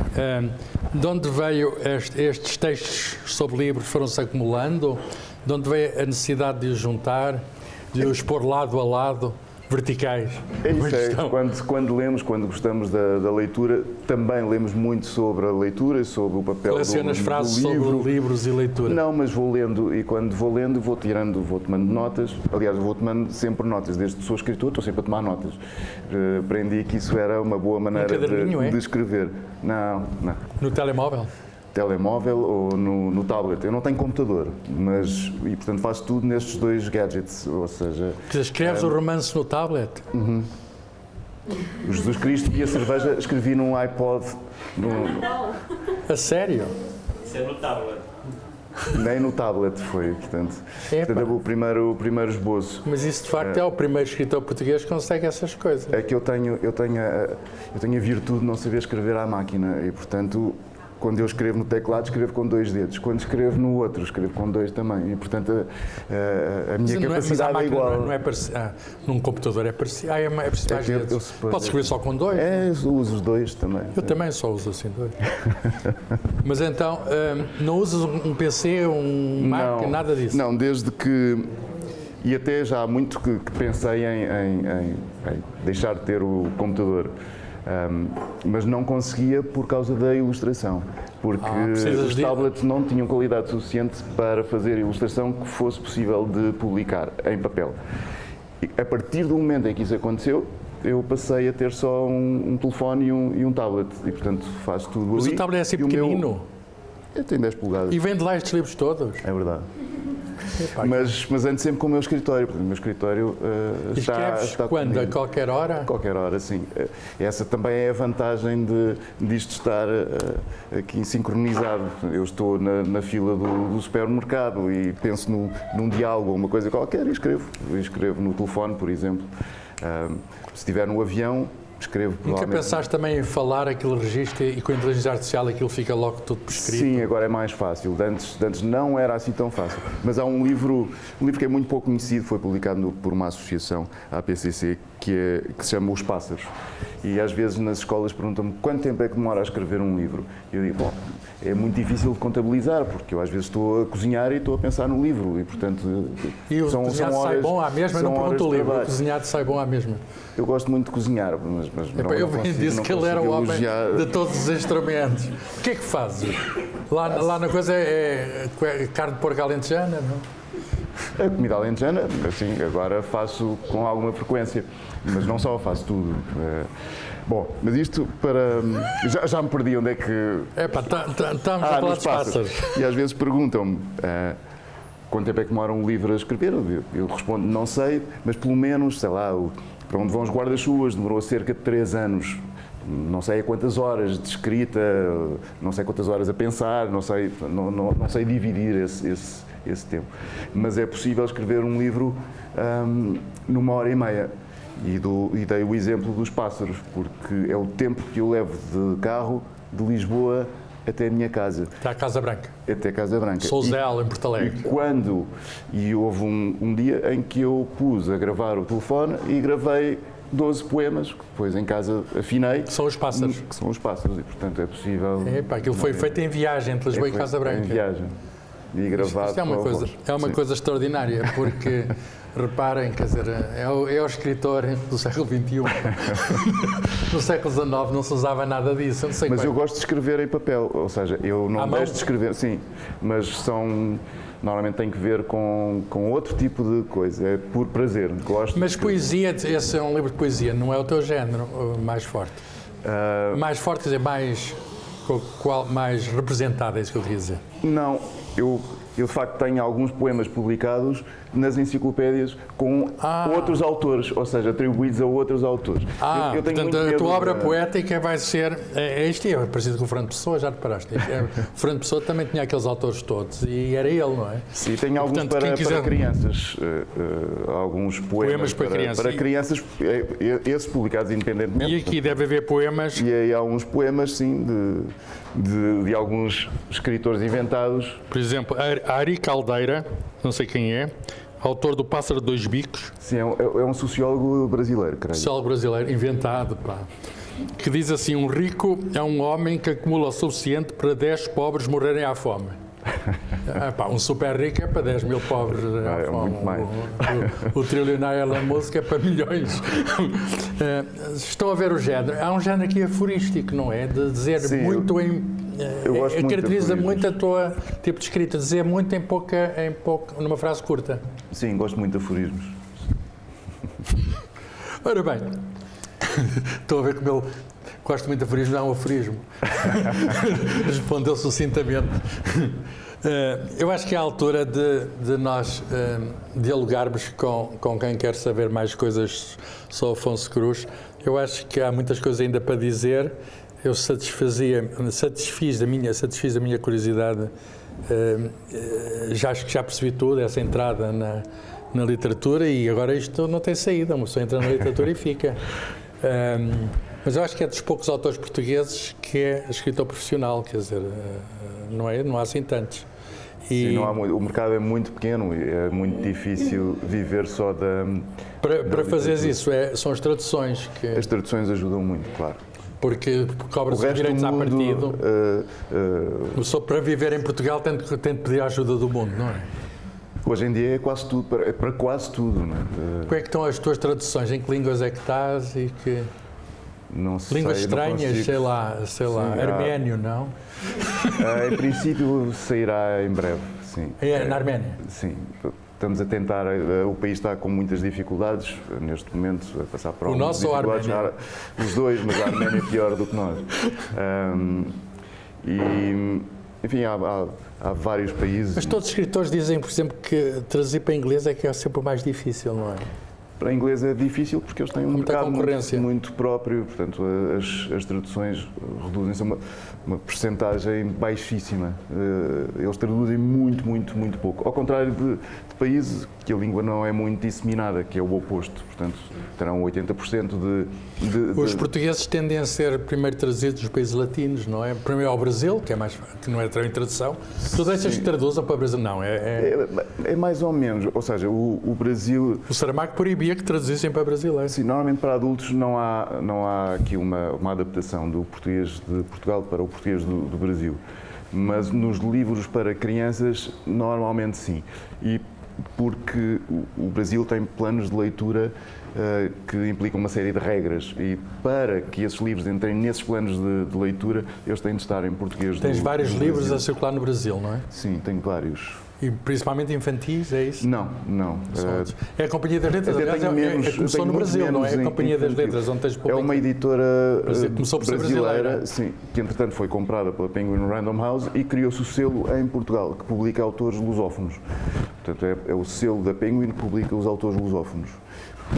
De onde veio estes textos sobre livros? Foram-se acumulando? De onde veio a necessidade de os juntar, de os pôr lado a lado, verticais? É isso, quando lemos, quando gostamos da leitura, também lemos muito sobre a leitura, sobre o papel Colecionas do frases livro. sobre livros e leitura? Não, mas vou lendo, e quando vou lendo, vou tomando notas. Aliás, vou tomando sempre notas. Desde que sou escritor, estou sempre a tomar notas. Aprendi que isso era uma boa maneira de escrever. Não. No telemóvel? Telemóvel ou no tablet. Eu não tenho computador, e portanto faço tudo nestes dois gadgets, ou seja... Escreves o romance no tablet? O Jesus Cristo e a cerveja escrevi num iPod. A sério? Isso é no tablet. Nem no tablet foi, portanto o primeiro esboço. Mas isso de facto é o primeiro escritor português que consegue essas coisas. É que eu tenho a virtude de não saber escrever à máquina e, portanto, quando eu escrevo no teclado, escrevo com 2 dedos. Quando escrevo no outro, escrevo com 2 também. E, portanto, a minha capacidade é igual. Não é parecido. Num computador é parecido. É preciso mais dedos. Podes escrever só com 2? Eu uso os 2 também. Eu também só uso assim 2. Mas então, não usas um PC, um Mac, nada disso? Não, desde que... E até já há muito que pensei em deixar de ter o computador. Mas não conseguia por causa da ilustração, porque os tablets não tinham qualidade suficiente para fazer ilustração que fosse possível de publicar em papel. E a partir do momento em que isso aconteceu, eu passei a ter só um telefone e um tablet, e portanto faço tudo ali. Mas o tablet é assim pequenino? Eu tenho 10 polegadas. E vende lá estes livros todos? É verdade. Mas ando sempre com o meu escritório, porque o meu escritório está quando? comigo. A qualquer hora? A qualquer hora, sim. Essa também é a vantagem disto estar aqui sincronizado. Eu estou na fila do supermercado e penso num diálogo ou uma coisa qualquer e escrevo. Escrevo no telefone, por exemplo. Se estiver no avião, escrevo. Nunca pensaste também em falar aquele registro e com a inteligência artificial aquilo fica logo tudo por escrito? Sim, agora é mais fácil. Antes não era assim tão fácil. Mas há um livro que é muito pouco conhecido, foi publicado por uma associação, a APCC, que se chama Os Pássaros. E às vezes nas escolas perguntam-me quanto tempo é que demora a escrever um livro. E eu digo, bom, é muito difícil de contabilizar, porque eu às vezes estou a cozinhar e estou a pensar no livro. E portanto, e o cozinhado sai bom à mesma? Não pergunto o livro, o cozinhado sai bom à mesma? Eu gosto muito de cozinhar, mas eu disse que ele era o homem de todos os instrumentos. O que é que fazes? Lá na coisa é carne de porco alentejana, não? A comida alentejana, assim, agora faço com alguma frequência, mas não só, faço tudo. Bom, mas isto para... Já me perdi onde é que... Estamos a falar dos pássaros. E às vezes perguntam-me quanto tempo é que demora um livro a escrever. Eu respondo, não sei, mas pelo menos, sei lá, para onde vão os guarda-chuvas, demorou cerca de 3 anos. Não sei quantas horas de escrita, não sei quantas horas a pensar, não sei dividir esse tempo. Mas é possível escrever um livro numa hora e meia. E dei o exemplo dos pássaros, porque é o tempo que eu levo de carro de Lisboa até a minha casa. Até a Casa Branca. Até a Casa Branca. Sousel, em Porto Alegre. E houve um dia em que eu pus a gravar o telefone e gravei 12 poemas, que depois em casa afinei. Que são os pássaros. Que são os pássaros, e portanto é possível... Aquilo foi feito em viagem entre Lisboa e Casa Branca. Em viagem. E gravado. Isto é uma coisa extraordinária, porque... Reparem, quer dizer, é o escritor do século XXI. No século XIX não se usava nada disso. Não sei mas eu gosto de escrever em papel, ou seja, eu não deixo de escrever, sim, mas normalmente tem que ver com outro tipo de coisa, é por prazer, gosto. Mas poesia, esse é um livro de poesia, não é o teu género mais forte? Mais forte, quer dizer, mais representado, é isso que eu queria dizer? Não, eu de facto tenho alguns poemas publicados nas enciclopédias com outros autores, ou seja, atribuídos a outros autores. Eu tenho portanto, a tua obra poética vai ser... Isto é parecido com o Fernando Pessoa, já reparaste? O Fernando Pessoa também tinha aqueles autores todos e era ele, não é? Sim, tenho alguns para crianças, alguns poemas para crianças, esses publicados independentemente. E aqui deve haver poemas... E aí há uns poemas, sim, de alguns escritores inventados. Por exemplo, Ari Caldeira, não sei quem é, autor do Pássaro de Dois Bicos. Sim, é um sociólogo brasileiro, creio. Sociólogo brasileiro, inventado, que diz assim, um rico é um homem que acumula o suficiente para 10 pobres morrerem à fome. Um super rico é para 10 mil pobres à fome. Muito mais. O trilionário da música é para milhões. Estão a ver o género. Há um género aqui aforístico, não é? De dizer muito eu gosto muito caracteriza muito a tua tipo de escrita, dizer muito em pouca, numa frase curta. Sim, gosto muito de aforismos. Ora bem, estou a ver como ele gosta muito de aforismo, não é um aforismo. Respondeu sucintamente. Eu acho que é a altura de nós dialogarmos com quem quer saber mais coisas sobre Afonso Cruz. Eu acho que há muitas coisas ainda para dizer. Eu satisfiz a minha curiosidade. Acho que já percebi tudo, essa entrada na literatura, e agora isto não tem saída. Uma pessoa entra na literatura e fica. Mas eu acho que é dos poucos autores portugueses que é escritor profissional, quer dizer, não há assim tantos. Sim, não há muito. O mercado é muito pequeno e é muito difícil viver só da... Para fazeres isso, são as traduções que... As traduções ajudam muito, claro. Porque cobra-se os direitos à partido. Só para viver em Portugal tem de pedir a ajuda do mundo, não é? Hoje em dia é quase tudo, para quase tudo, não é? Como é que estão as tuas traduções? Em que línguas é que estás e que... Não sei, línguas estranhas, sei lá, sim, arménio, não? Em princípio sairá em breve, sim. Na Arménia? Sim. Estamos a tentar, o país está com muitas dificuldades neste momento, a passar por algumas dificuldades. O nosso ou a Arménia? Os dois, mas a Arménia é pior do que nós. enfim, há vários países. Mas todos os escritores dizem, por exemplo, que traduzir para inglês é que é sempre o mais difícil, não é? Para inglês é difícil porque eles têm um mercado muito próprio, portanto as traduções reduzem-se a uma percentagem baixíssima. Eles traduzem muito pouco. Ao contrário de países que a língua não é muito disseminada, que é o oposto. Portanto, terão 80% Os portugueses tendem a ser primeiro traduzidos dos países latinos, não é? Primeiro ao Brasil, que não é em tradução. Tu deixas que traduzam para o Brasil? Não, é mais ou menos. Ou seja, o Brasil... O Saramago proibia que traduzissem para brasileiro. Sim, normalmente para adultos não há aqui uma adaptação do português de Portugal para o português do Brasil. Mas nos livros para crianças, normalmente sim. E porque o Brasil tem planos de leitura que implicam uma série de regras e para que esses livros entrem nesses planos de leitura, eles têm de estar em português. Tens vários livros a circular no Brasil, não é? Sim, tenho vários. E principalmente infantis, é isso? Não. É a Companhia das Letras, aliás, começou no Brasil, não é? A Companhia das Letras, onde tens publicado. É uma editora brasileira, sim, que entretanto foi comprada pela Penguin Random House e criou-se o selo em Portugal, que publica autores lusófonos. Portanto, é o selo da Penguin que publica os autores lusófonos.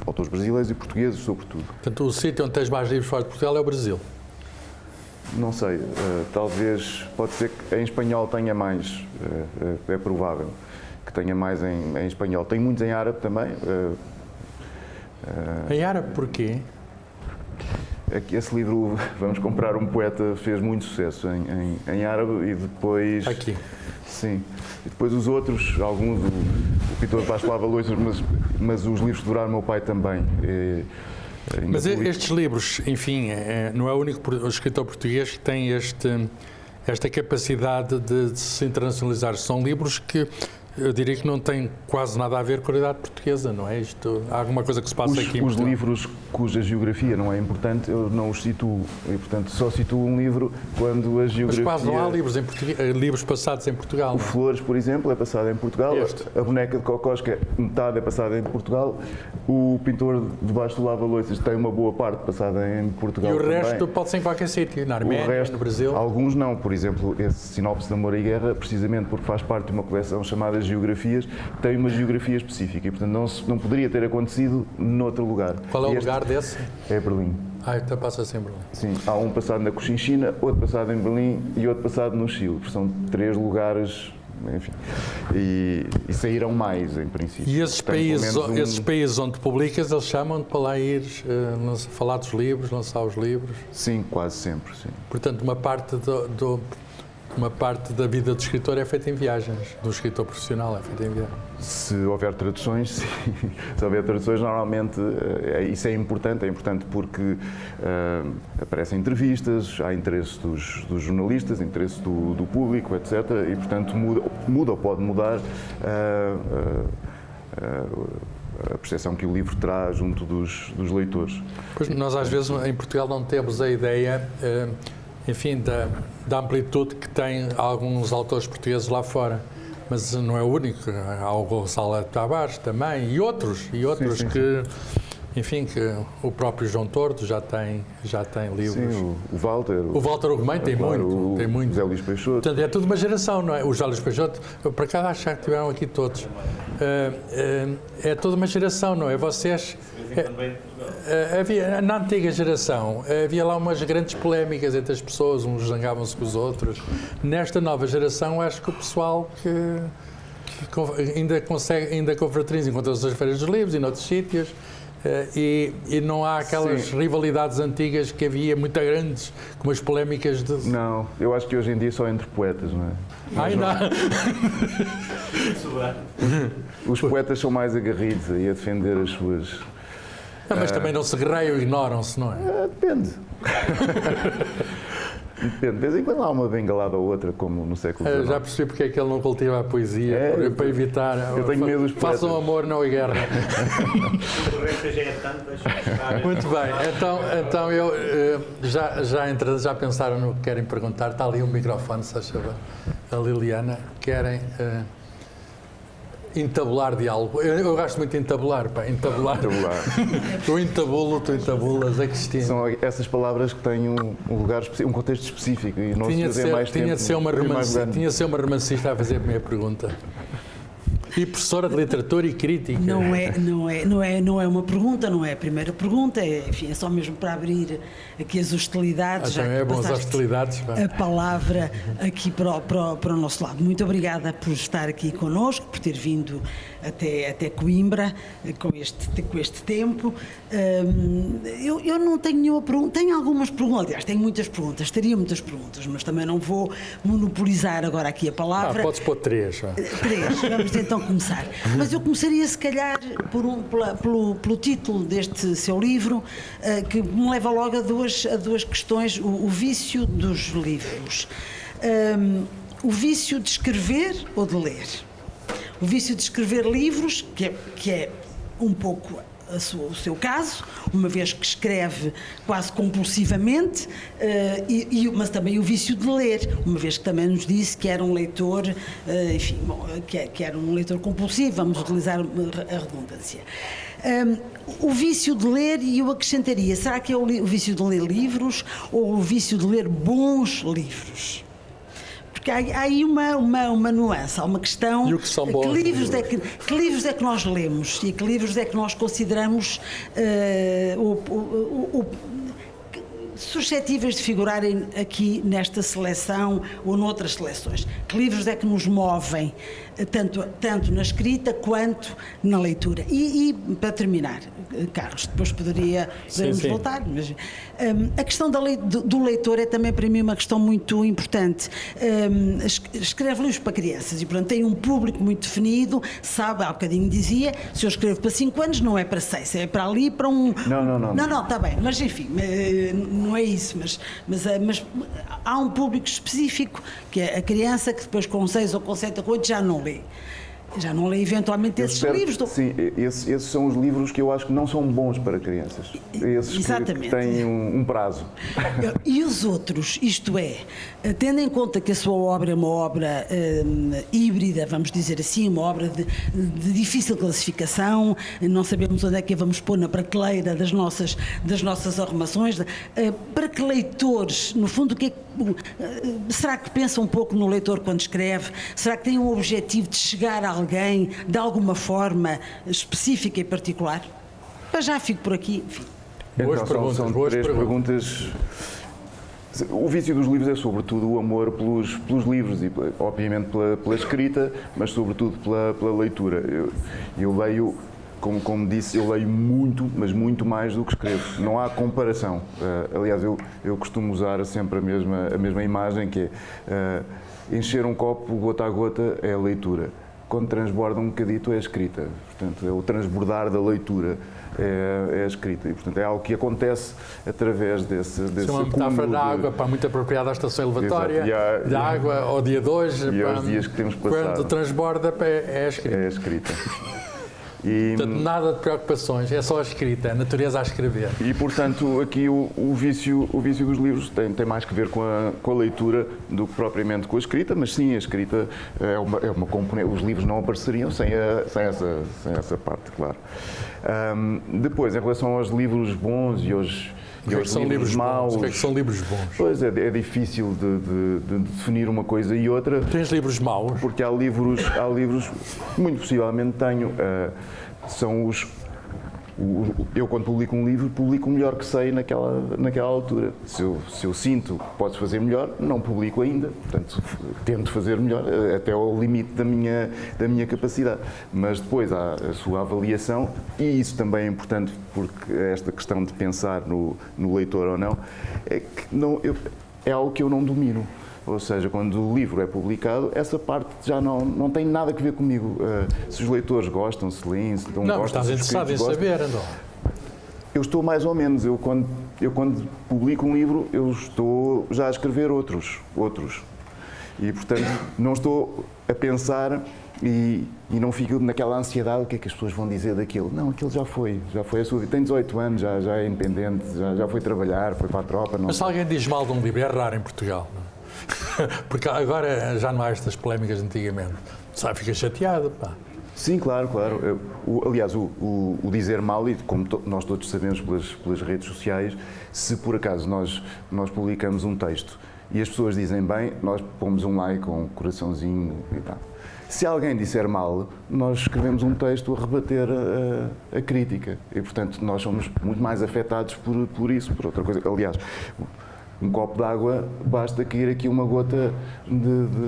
Autores brasileiros e portugueses, sobretudo. Portanto, o sítio onde tens mais livros fora de Portugal é o Brasil? Não sei, talvez, pode ser que em espanhol tenha mais, é provável que tenha mais em espanhol. Tem muitos em árabe também. Em árabe porquê? Esse livro, Vamos Comprar um Poeta, fez muito sucesso em árabe e depois... Aqui? Sim. E depois os outros, alguns, o pintor Václav Aloysius, mas os livros que duraram meu pai também. Mas estes livros, enfim, não é o único escritor português que tem esta capacidade de se internacionalizar. São livros que eu diria que não têm quase nada a ver com a realidade portuguesa, não é? Há alguma coisa que se passa aqui em Os Portugal. livros cuja geografia não é importante, eu não os situo. E, portanto, só situo um livro quando a geografia... Mas quase não há livros, livros passados em Portugal. O Flores, por exemplo, é passado em Portugal. A Boneca de Cocosca, metade é passada em Portugal. O Pintor debaixo do Lava-Loiças tem uma boa parte passada em Portugal e o também. resto pode ser em qualquer sítio, na Arménia, no Brasil. Alguns não. Por exemplo, esse Sinopse de Amor e Guerra, precisamente porque faz parte de uma coleção chamada Geografias, tem uma geografia específica e, portanto, não poderia ter acontecido noutro lugar. Qual é o lugar desse? É Berlim. Então passa-se em Berlim. Sim, há um passado na Cochinchina, outro passado em Berlim e outro passado no Chile. São 3 lugares, enfim, e saíram mais, em princípio. E esses países onde publicas, eles chamam-te para lá ir falar dos livros, lançar os livros? Sim, quase sempre, sim. Portanto, uma parte da vida do escritor é feita em viagens, do escritor profissional é feita em viagens. Se houver traduções, sim. Se houver traduções, normalmente isso é importante porque aparecem entrevistas, há interesse dos jornalistas, interesse do público, etc. E, portanto, muda ou pode mudar a percepção que o livro traz junto dos leitores. Pois nós, às vezes, em Portugal não temos a ideia... enfim, da amplitude que têm alguns autores portugueses lá fora. Mas não é o único. Há o Gonçalo Tavares também e outros sim. que, enfim, que o próprio João Tordo já tem livros. Sim, o Walter. O Walter Ugumem tem muito. O José Luís Peixoto. Portanto, é tudo uma geração, não é? O José Luís Peixoto, para cá acho que tiveram aqui todos. É toda uma geração, não é? Vocês... na antiga geração havia lá umas grandes polémicas entre as pessoas, uns zangavam-se com os outros. Nesta nova geração acho que o pessoal que ainda confraterniza, encontra-se nas feiras dos livros e noutros sítios, e não há aquelas rivalidades antigas que havia muito grandes, como as polémicas de... Não, eu acho que hoje em dia só entre poetas, não é? Ainda. Os poetas são mais aguerridos e a defender as suas... mas também não se guerreiam, ignoram-se, não é? Depende. Depende. De vez em quando há uma bengalada ou outra, como no século XIX. Já percebi porque é que ele não cultiva a poesia, para evitar... Eu tenho medo dos poetas. Façam amor, não a guerra. Muito bem. Então eu já pensaram no que querem perguntar. Está ali um microfone, se achava a Liliana. Querem... Entabular diálogo. Eu gosto muito de entabular, pá. Entabular. Tu entabulo, tu entabulas, é Cristina. São essas palavras que têm um lugar, um contexto específico e não Tinha de ser uma romancista a fazer a minha pergunta. E professora de literatura e crítica. Não é uma pergunta, não é a primeira pergunta, enfim, é só mesmo para abrir aqui as hostilidades. Já também é bom as hostilidades. A palavra aqui para o nosso lado. Muito obrigada por estar aqui connosco, por ter vindo até Coimbra com este tempo. Eu não tenho nenhuma pergunta, tenho algumas perguntas, aliás, tenho muitas perguntas, teria muitas perguntas, mas também não vou monopolizar agora aqui a palavra. Podes pôr 3. Três, vamos então começar. Mas eu começaria, se calhar, pelo título deste seu livro, que me leva logo a duas questões. O vício dos livros. O vício de escrever ou de ler? O vício de escrever livros, que é um pouco o seu caso, uma vez que escreve quase compulsivamente, mas também o vício de ler, uma vez que também nos disse que era um leitor, enfim, que era um leitor compulsivo, vamos utilizar a redundância. O vício de ler, e eu acrescentaria, será que é o vício de ler livros ou o vício de ler bons livros? Porque há aí uma nuance, há uma questão. E o que são bons livros? Que livros é que nós lemos e que livros é que nós consideramos suscetíveis de figurarem aqui nesta seleção ou noutras seleções? Que livros é que nos movem, tanto na escrita quanto na leitura? E para terminar, Carlos, depois poderemos voltar, mas a questão do leitor é também para mim uma questão muito importante. Escreve livros para crianças e, portanto, tem um público muito definido, sabe, há bocadinho dizia, se eu escrevo para 5 anos não é para 6, é para ali, para um... Não, está bem, mas enfim, não é isso, mas há um público específico, que é a criança que depois com 6 ou com 7 ou com 8 já não lê eventualmente esses livros. Sim, esses são os livros que eu acho que não são bons para crianças. Esses que têm um prazo. E os outros, isto é, tendo em conta que a sua obra é uma obra híbrida, vamos dizer assim, uma obra de difícil classificação, não sabemos onde é que a vamos pôr na prateleira das nossas arrumações, para que leitores, no fundo, será que pensa um pouco no leitor quando escreve? Será que tem um objetivo de chegar a alguém de alguma forma específica e particular? Mas já fico por aqui. Enfim. São três perguntas. O vício dos livros é sobretudo o amor pelos livros e obviamente pela escrita, mas sobretudo pela leitura. Eu leio, como disse, eu leio muito, mas muito mais do que escrevo. Não há comparação. Aliás, eu costumo usar sempre a mesma imagem, que é encher um copo gota a gota é a leitura. Quando transborda um bocadito é a escrita. Portanto, é o transbordar da leitura é a escrita. E, portanto, é algo que acontece através desse é uma metáfora da água, muito apropriada à estação elevatória, da água ao dia de hoje. E aos dias que temos passado. Quando transborda é a escrita. É a escrita. Portanto, nada de preocupações, é só a escrita, a natureza a escrever. E, portanto, aqui o vício dos livros tem mais que ver com a leitura do que propriamente com a escrita, mas sim, a escrita é uma componente. Os livros não apareceriam sem essa parte, claro. Depois, em relação aos livros bons e aos livros maus. O que é que são livros bons? Pois é difícil de definir uma coisa e outra. Tens livros maus? Porque há livros, muito possivelmente tenho, são eu quando publico um livro, publico o melhor que sei naquela altura. Se eu sinto que posso fazer melhor, não publico ainda. Portanto, tento fazer melhor até ao limite da minha capacidade. Mas depois há a sua avaliação, e isso também é importante, porque esta questão de pensar no leitor ou não, é algo que eu não domino. Ou seja, quando o livro é publicado, essa parte já não tem nada a ver comigo. Se os leitores gostam, se leem, se não gostam... Não, estás interessado em saber, André. Eu estou mais ou menos. Eu quando publico um livro, eu estou já a escrever outros. E, portanto, não estou a pensar e não fico naquela ansiedade, o que é que as pessoas vão dizer daquilo. Não, aquilo já foi a sua vida. Tem 18 anos, já é independente, já foi trabalhar, foi para a tropa. Mas se alguém diz mal de um livro, é raro em Portugal, não é? Porque agora já não há estas polémicas antigamente. Sabe, fica chateado, pá. Sim, claro, claro. Aliás, o dizer mal, e como nós todos sabemos pelas redes sociais, se por acaso nós publicamos um texto e as pessoas dizem bem, nós pomos um like ou um coraçãozinho e tal. Se alguém disser mal, nós escrevemos um texto a rebater a crítica e, portanto, nós somos muito mais afetados por isso, por outra coisa. Aliás, um copo de água, basta cair aqui uma gota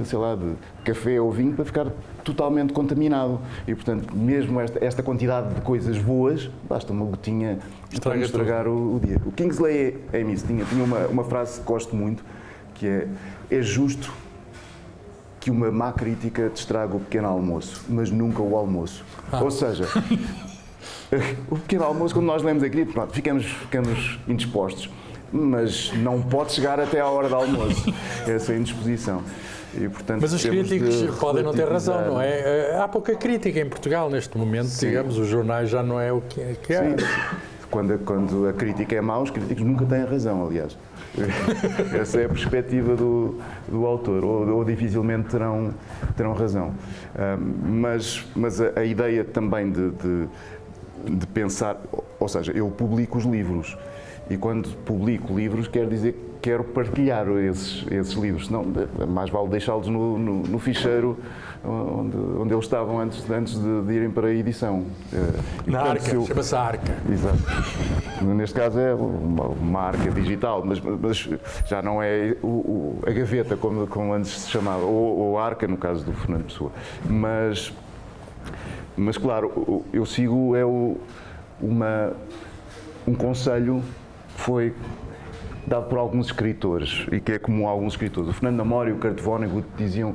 sei lá, de café ou vinho para ficar totalmente contaminado. E, portanto, mesmo esta quantidade de coisas boas, basta uma gotinha para estragar o dia. O Kingsley Amis tinha uma frase que gosto muito, que é justo que uma má crítica te estraga o pequeno almoço, mas nunca o almoço. Ou seja, o pequeno almoço, quando nós lemos a crítica, pronto, ficamos indispostos. Mas não pode chegar até à hora do almoço, essa indisposição. E, portanto, mas os críticos podem não ter razão, não é? Há pouca crítica em Portugal neste momento, sim. Digamos, os jornais já não é o que é. Sim. Quando a crítica é má, os críticos nunca têm razão, aliás. Essa é a perspectiva do autor, ou dificilmente terão razão. Mas a ideia também de pensar, ou seja, eu publico os livros. E quando publico livros, quer dizer que quero partilhar esses livros, senão mais vale deixá-los no ficheiro onde eles estavam antes de irem para a edição. Na Arca, chama-se Arca. Exato. Neste caso é uma Arca digital, mas já não é a gaveta como antes se chamava, ou a Arca, no caso do Fernando Pessoa. Mas claro, eu sigo um conselho foi dado por alguns escritores, e que é comum a alguns escritores. O Fernando Amor e o Kurt Vonnegut diziam: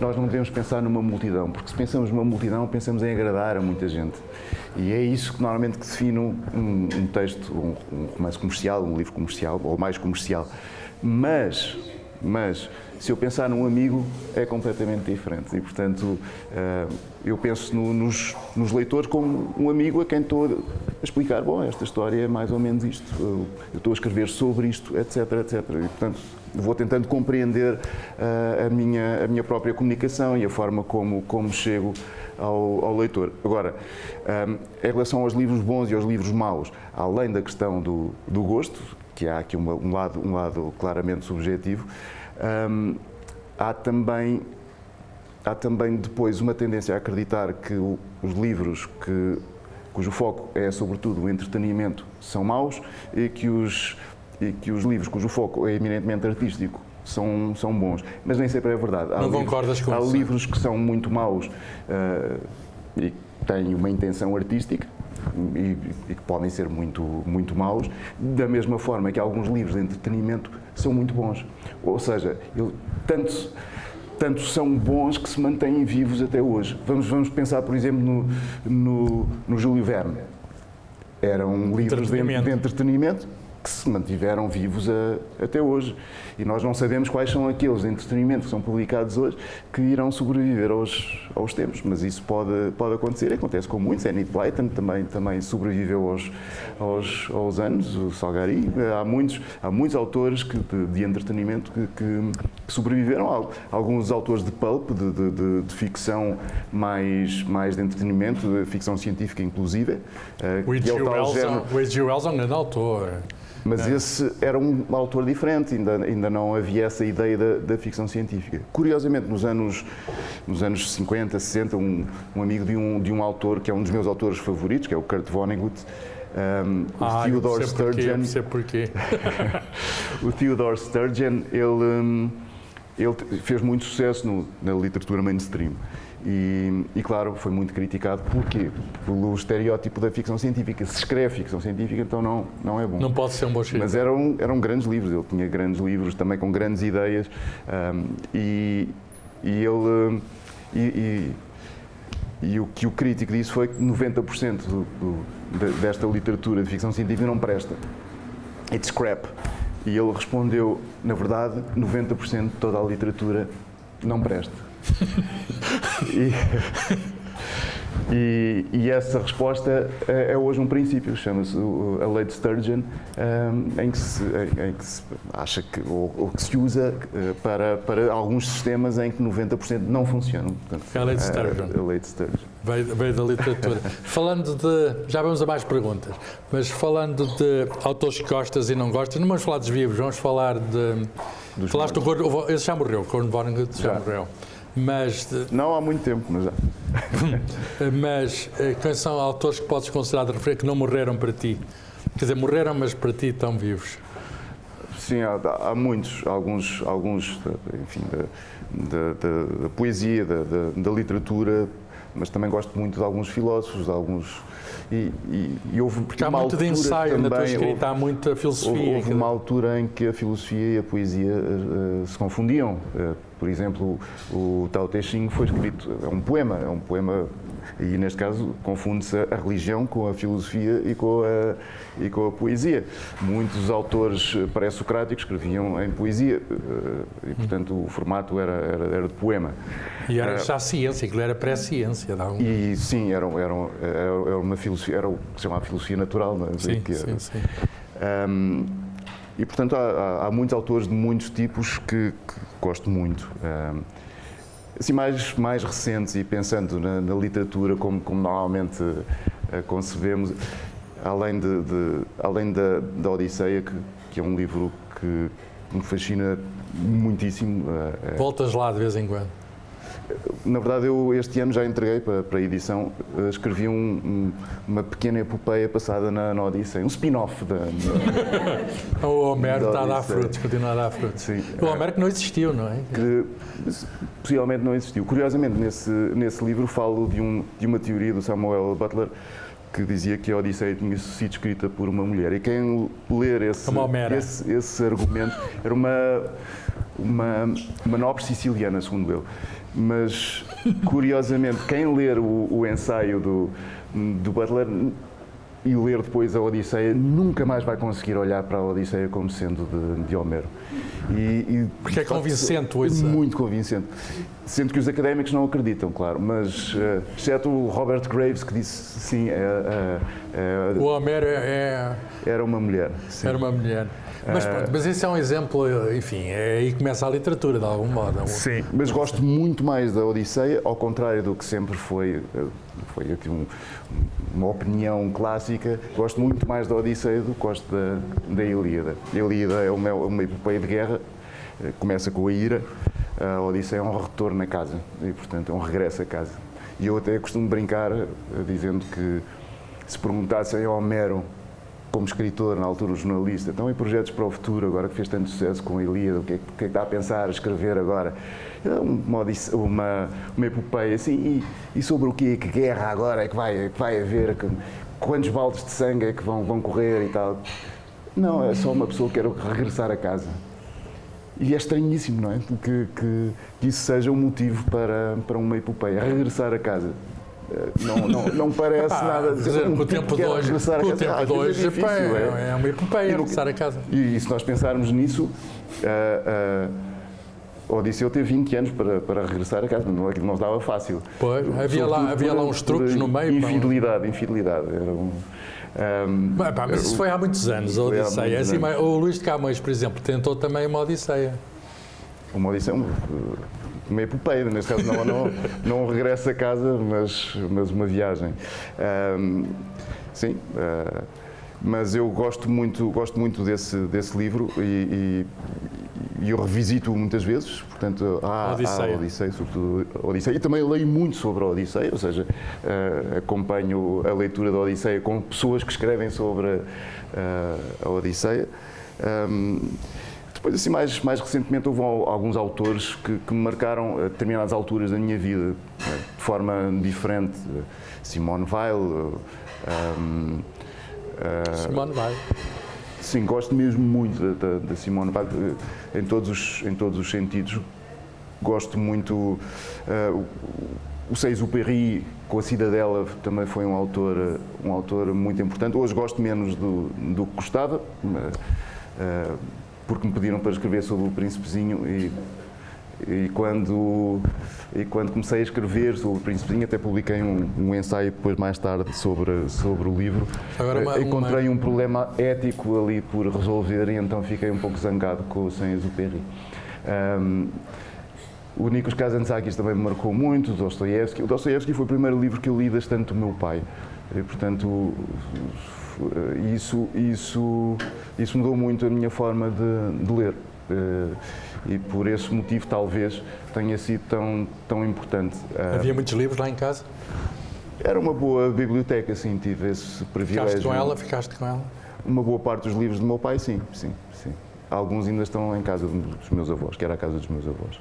nós não devemos pensar numa multidão, porque se pensamos numa multidão, pensamos em agradar a muita gente. E é isso que normalmente que define um texto, um romance comercial, um livro comercial, ou mais comercial. Mas se eu pensar num amigo, é completamente diferente. E, portanto, eu penso nos leitores como um amigo a quem estou a explicar: bom, esta história é mais ou menos isto, eu estou a escrever sobre isto, etc, etc. E, portanto, vou tentando compreender a minha própria comunicação e a forma como chego ao leitor. Agora, em relação aos livros bons e aos livros maus, além da questão do gosto, que há aqui um lado claramente subjetivo, há também depois uma tendência a acreditar que os livros cujo foco é sobretudo o entretenimento são maus e que os livros cujo foco é eminentemente artístico são bons, mas nem sempre é verdade. Não concordas com isso? Há livros que são muito maus e têm uma intenção artística e que podem ser muito, muito maus, da mesma forma que alguns livros de entretenimento são muito bons. Ou seja, tanto são bons que se mantêm vivos até hoje. Vamos pensar, por exemplo, no Júlio Verne. Eram livros de entretenimento que se mantiveram vivos até hoje. E nós não sabemos quais são aqueles de entretenimento que são publicados hoje que irão sobreviver aos tempos, mas isso pode acontecer, acontece com muitos. Enid Blyton também sobreviveu aos anos, o Salgari. Há muitos autores de entretenimento que sobreviveram. Alguns autores de pulp, de ficção mais de entretenimento, de ficção científica inclusive. O H.G. Wells é um grande autor. Mas esse era um autor diferente, ainda não havia essa ideia da ficção científica. Curiosamente, nos anos 50, 60, um amigo de um autor que é um dos meus autores favoritos, que é o Kurt Vonnegut, o Theodore Sturgeon. O Theodore Sturgeon, ele fez muito sucesso na literatura mainstream. E claro, foi muito criticado. Porquê? Pelo estereótipo da ficção científica. Se escreve ficção científica, então não é bom. Não pode ser um bom escritor. Mas eram grandes livros, ele tinha grandes livros, também com grandes ideias. E o que o crítico disse foi que 90% desta literatura de ficção científica não presta. It's crap. E ele respondeu: na verdade, 90% de toda a E essa resposta é hoje um princípio, chama-se a Lei de Sturgeon, em que se acha que, ou que se usa para alguns sistemas em que 90% não funcionam. Portanto, é a Lei de Sturgeon. A Lei de Sturgeon. Veio da literatura. Falando de... Já vamos a mais perguntas, mas falando de autores que gostas e não gostas, não vamos falar dos vivos, vamos falar de... Falaste do Gordon... Esse já morreu, Gordon Vonnegut já morreu. Mas... Não há muito tempo, mas já. Mas quem são autores que podes considerar de referência que não morreram para ti? Quer dizer, morreram, mas para ti estão vivos. Sim, há muitos, alguns enfim, da poesia, da literatura, mas também gosto muito de alguns filósofos, de alguns... E houve porque há muito de ensaio na tua escrita, há muita filosofia. Houve uma altura em que a filosofia e a poesia se confundiam. Por exemplo, o Tao Te Ching foi escrito, é um poema, e neste caso confunde-se a religião com a filosofia e com a poesia. Muitos autores pré-socráticos escreviam em poesia e, portanto, o formato era de poema. E era já ciência, aquilo era pré-ciência. E sim, era uma filosofia, era o que se chama a filosofia natural. Não é? Sim. E, portanto, há muitos autores de muitos tipos que gosto muito. Assim, mais recentes e pensando na literatura como normalmente concebemos, além da Odisseia, que é um livro que me fascina muitíssimo. Voltas lá de vez em quando? Na verdade, eu este ano já entreguei para a edição, escrevi uma pequena epopeia passada na Odisseia, um spin-off da O Homero está a dar frutos, continua a dar frutos. Sim. O Homero que não existiu, não é? Que possivelmente não existiu. Curiosamente, nesse livro falo de uma teoria do Samuel Butler que dizia que a Odisseia tinha sido escrita por uma mulher. E quem ler esse argumento era uma nobre siciliana, segundo ele. Mas, curiosamente, quem ler o ensaio do Butler e ler depois a Odisseia nunca mais vai conseguir olhar para a Odisseia como sendo de Homero. Porque é convincente, ouça. Muito convincente. Sendo que os académicos não acreditam, claro, mas exceto o Robert Graves, que disse sim, o Homero era uma mulher. Sim. Era uma mulher. Mas esse é um exemplo, enfim, aí começa a literatura, de algum modo. Sim, mas gosto muito mais da Odisseia, ao contrário do que sempre foi aqui uma opinião clássica. Gosto muito mais da Odisseia do que gosto da Ilíada. A Ilíada é uma epopeia de guerra, começa com a ira, a Odisseia é um retorno a casa, e portanto é um regresso a casa. E eu até costumo brincar dizendo que se perguntassem a Homero, como escritor, na altura, jornalista, então em projetos para o futuro, agora que fez tanto sucesso com a Ilíada, o que é que está a pensar, a escrever agora? Uma epopeia assim, e sobre o quê? Que guerra agora é que vai haver? Quantos baldes de sangue é que vão correr e tal? Não, é só uma pessoa que quer regressar a casa. E é estranhíssimo, não é? Que isso seja um motivo para uma epopeia, regressar a casa. Não parece nada de dizer, com o tempo de hoje, é uma epopeia regressar a casa. E se nós pensarmos nisso, Odisseu teve 20 anos para regressar a casa, aquilo não estava fácil. Pois, havia lá uns truques no meio. Infidelidade. Mas isso foi há muitos anos, a Odisseia. Assim, o Luís de Camões, por exemplo, tentou também uma Odisseia. Uma Odisseia, uma epopeia, neste caso não um regresso a casa, mas uma viagem. Sim, mas eu gosto muito desse livro e eu revisito muitas vezes, portanto, a Odisseia, sobretudo a Odisseia, e também leio muito sobre a Odisseia, ou seja, acompanho a leitura da Odisseia com pessoas que escrevem sobre a Odisseia. Depois, assim, mais recentemente, houve alguns autores que me marcaram determinadas alturas da minha vida, de forma diferente. Simone Weil. Simone Weil. Sim, gosto mesmo muito da Simone Weil, em todos os sentidos. Gosto muito. O Saint-Exupéry, com a Cidadela, também foi um autor muito importante. Hoje gosto menos do que gostava, porque me pediram para escrever sobre o Príncipezinho E quando comecei a escrever sobre o Príncipezinho, até publiquei um ensaio depois mais tarde sobre o livro. Agora encontrei um problema ético ali por resolver e então fiquei um pouco zangado com o Saint-Exupéry. O Nikos Kazantzakis também me marcou muito, o Dostoiévski. O Dostoiévski foi o primeiro livro que eu li da estante do meu pai. E, portanto, isso mudou muito a minha forma de ler. E por esse motivo talvez tenha sido tão importante. Havia muitos livros lá em casa? Era uma boa biblioteca, sim, tive esse privilégio. Ficaste com ela? Uma boa parte dos livros do meu pai, sim. Alguns ainda estão em casa dos meus avós, que era a casa dos meus avós.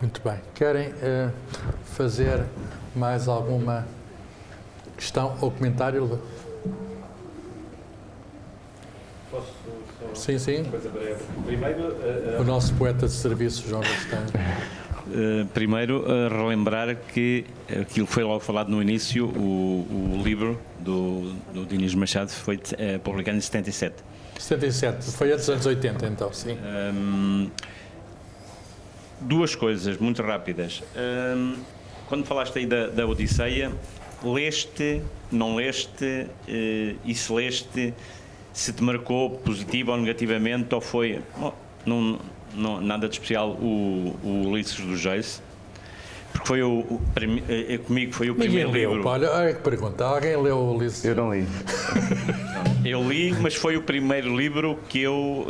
Muito bem. Querem fazer mais alguma questão ou comentário? Posso Sim, sim. uma coisa breve. Primeiro, O nosso poeta de serviço, João Castanho. primeiro relembrar que aquilo que foi logo falado no início, o livro do Dinis Machado foi publicado em 77. 77, foi antes dos anos 80, então, sim. Duas coisas muito rápidas. Quando falaste aí da Odisseia, leste, não leste, e se leste, se te marcou positivo ou negativamente, ou foi nada de especial o Ulisses do Joyce? Porque foi comigo foi o primeiro livro. Olha que pergunta, alguém leu o Ulisses? Eu não li. Eu li, mas foi o primeiro livro que eu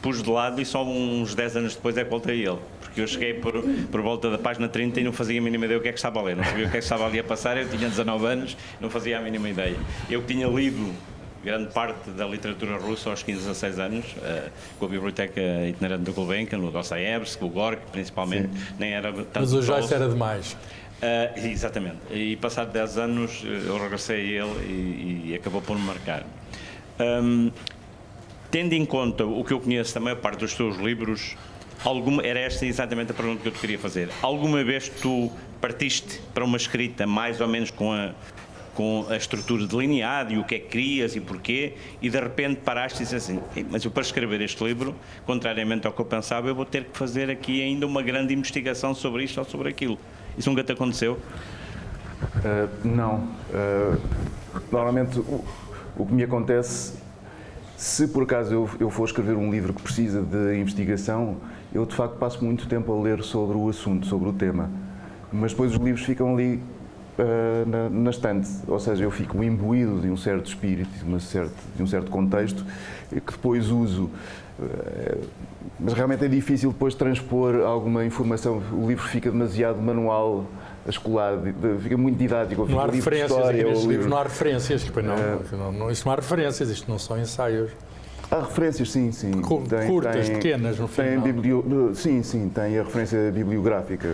pus de lado e só uns 10 anos depois é que voltei a ele. Porque eu cheguei por volta da página 30 e não fazia a mínima ideia o que é que estava a ler. Não sabia o que é que estava ali a passar, eu tinha 19 anos, não fazia a mínima ideia. Eu tinha lido grande parte da literatura russa aos 15, 16 anos, com a Biblioteca Itinerante do Gulbenkian, o Dostoiévski, o Gorky, principalmente. Nem era tanto. Mas o Joyce era demais. Exatamente. E passado 10 anos eu regressei a ele e acabou por me marcar. Tendo em conta o que eu conheço da maior parte dos teus livros, era esta exatamente a pergunta que eu te queria fazer. Alguma vez tu partiste para uma escrita mais ou menos com a estrutura delineada e o que é que querias e porquê, e de repente paraste e disse assim, mas eu para escrever este livro, contrariamente ao que eu pensava, eu vou ter que fazer aqui ainda uma grande investigação sobre isto ou sobre aquilo. Isso nunca te aconteceu? Não. Normalmente o que me acontece, se por acaso eu for escrever um livro que precisa de investigação, eu de facto passo muito tempo a ler sobre o assunto, sobre o tema, mas depois os livros ficam ali na estante, ou seja, eu fico imbuído de um certo espírito, de um certo contexto, que depois uso, mas realmente é difícil depois transpor alguma informação, o livro fica demasiado manual, escolar, fica muito didático. Não há referências, história, nestes livros não há referências, isto não há referências, isto não são ensaios. Há referências, sim. Curtas, pequenas, no final. Sim, tem a referência bibliográfica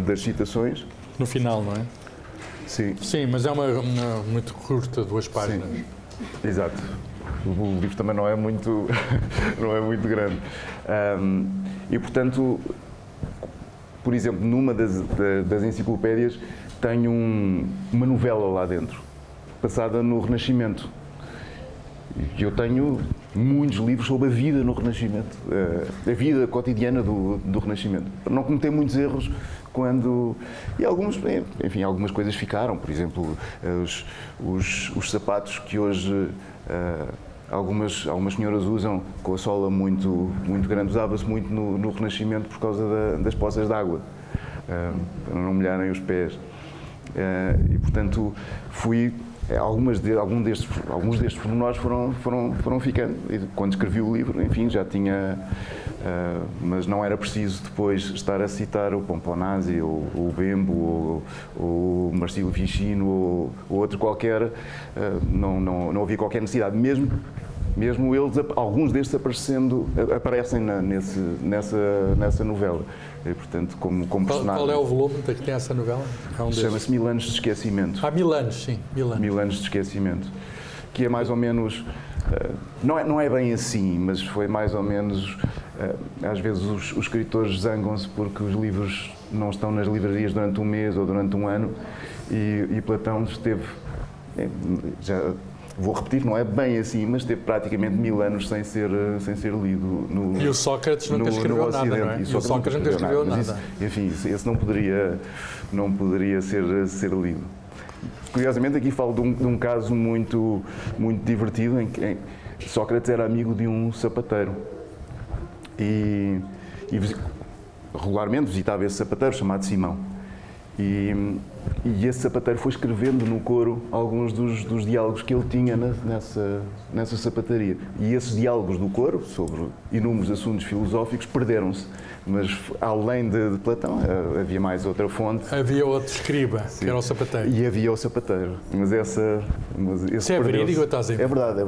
das citações. No final, não é? Sim, mas é uma muito curta, 2 páginas. Sim. Exato. O livro também não é muito, não é muito grande. E, portanto, por exemplo, numa das enciclopédias tenho uma novela lá dentro, passada no Renascimento. E eu tenho muitos livros sobre a vida no Renascimento, a vida cotidiana do Renascimento, para não cometer muitos erros quando... E algumas coisas ficaram, por exemplo, os sapatos que hoje algumas senhoras usam com a sola muito grande, usava-se muito no Renascimento por causa das poças de água, para não molharem os pés. E, portanto, alguns destes pormenores foram ficando. E quando escrevi o livro, enfim, já tinha... mas não era preciso depois estar a citar o Pomponazzi, ou o Bembo, ou o Marcílio Ficino, ou outro qualquer. Não havia qualquer necessidade. Mesmo eles, alguns destes aparecem nessa novela. E, portanto, como personagem. Qual é o volume que tem essa novela? Chama-se 1000 anos de esquecimento. 1000 anos, sim. 1000 anos de esquecimento. Que é mais ou menos... não é bem assim, mas foi mais ou menos... às vezes os escritores zangam-se porque os livros não estão nas livrarias durante um mês ou durante um ano, e Platão esteve... vou repetir, não é bem assim, mas teve praticamente 1000 anos sem ser lido no E o Sócrates nunca escreveu nada, não é? E o Sócrates nunca escreveu nada. Isso, enfim, esse não poderia ser lido. Curiosamente, aqui falo de um caso muito divertido em que Sócrates era amigo de um sapateiro e regularmente visitava esse sapateiro chamado Simão. E esse sapateiro foi escrevendo no coro alguns dos diálogos que ele tinha nessa sapataria. E esses diálogos do coro, sobre inúmeros assuntos filosóficos, perderam-se. Mas, além de Platão, havia mais outra fonte. Havia outro escriba, que era o sapateiro. E havia o sapateiro. Mas esse Isso é verídico ou estás a dizer? É verdade.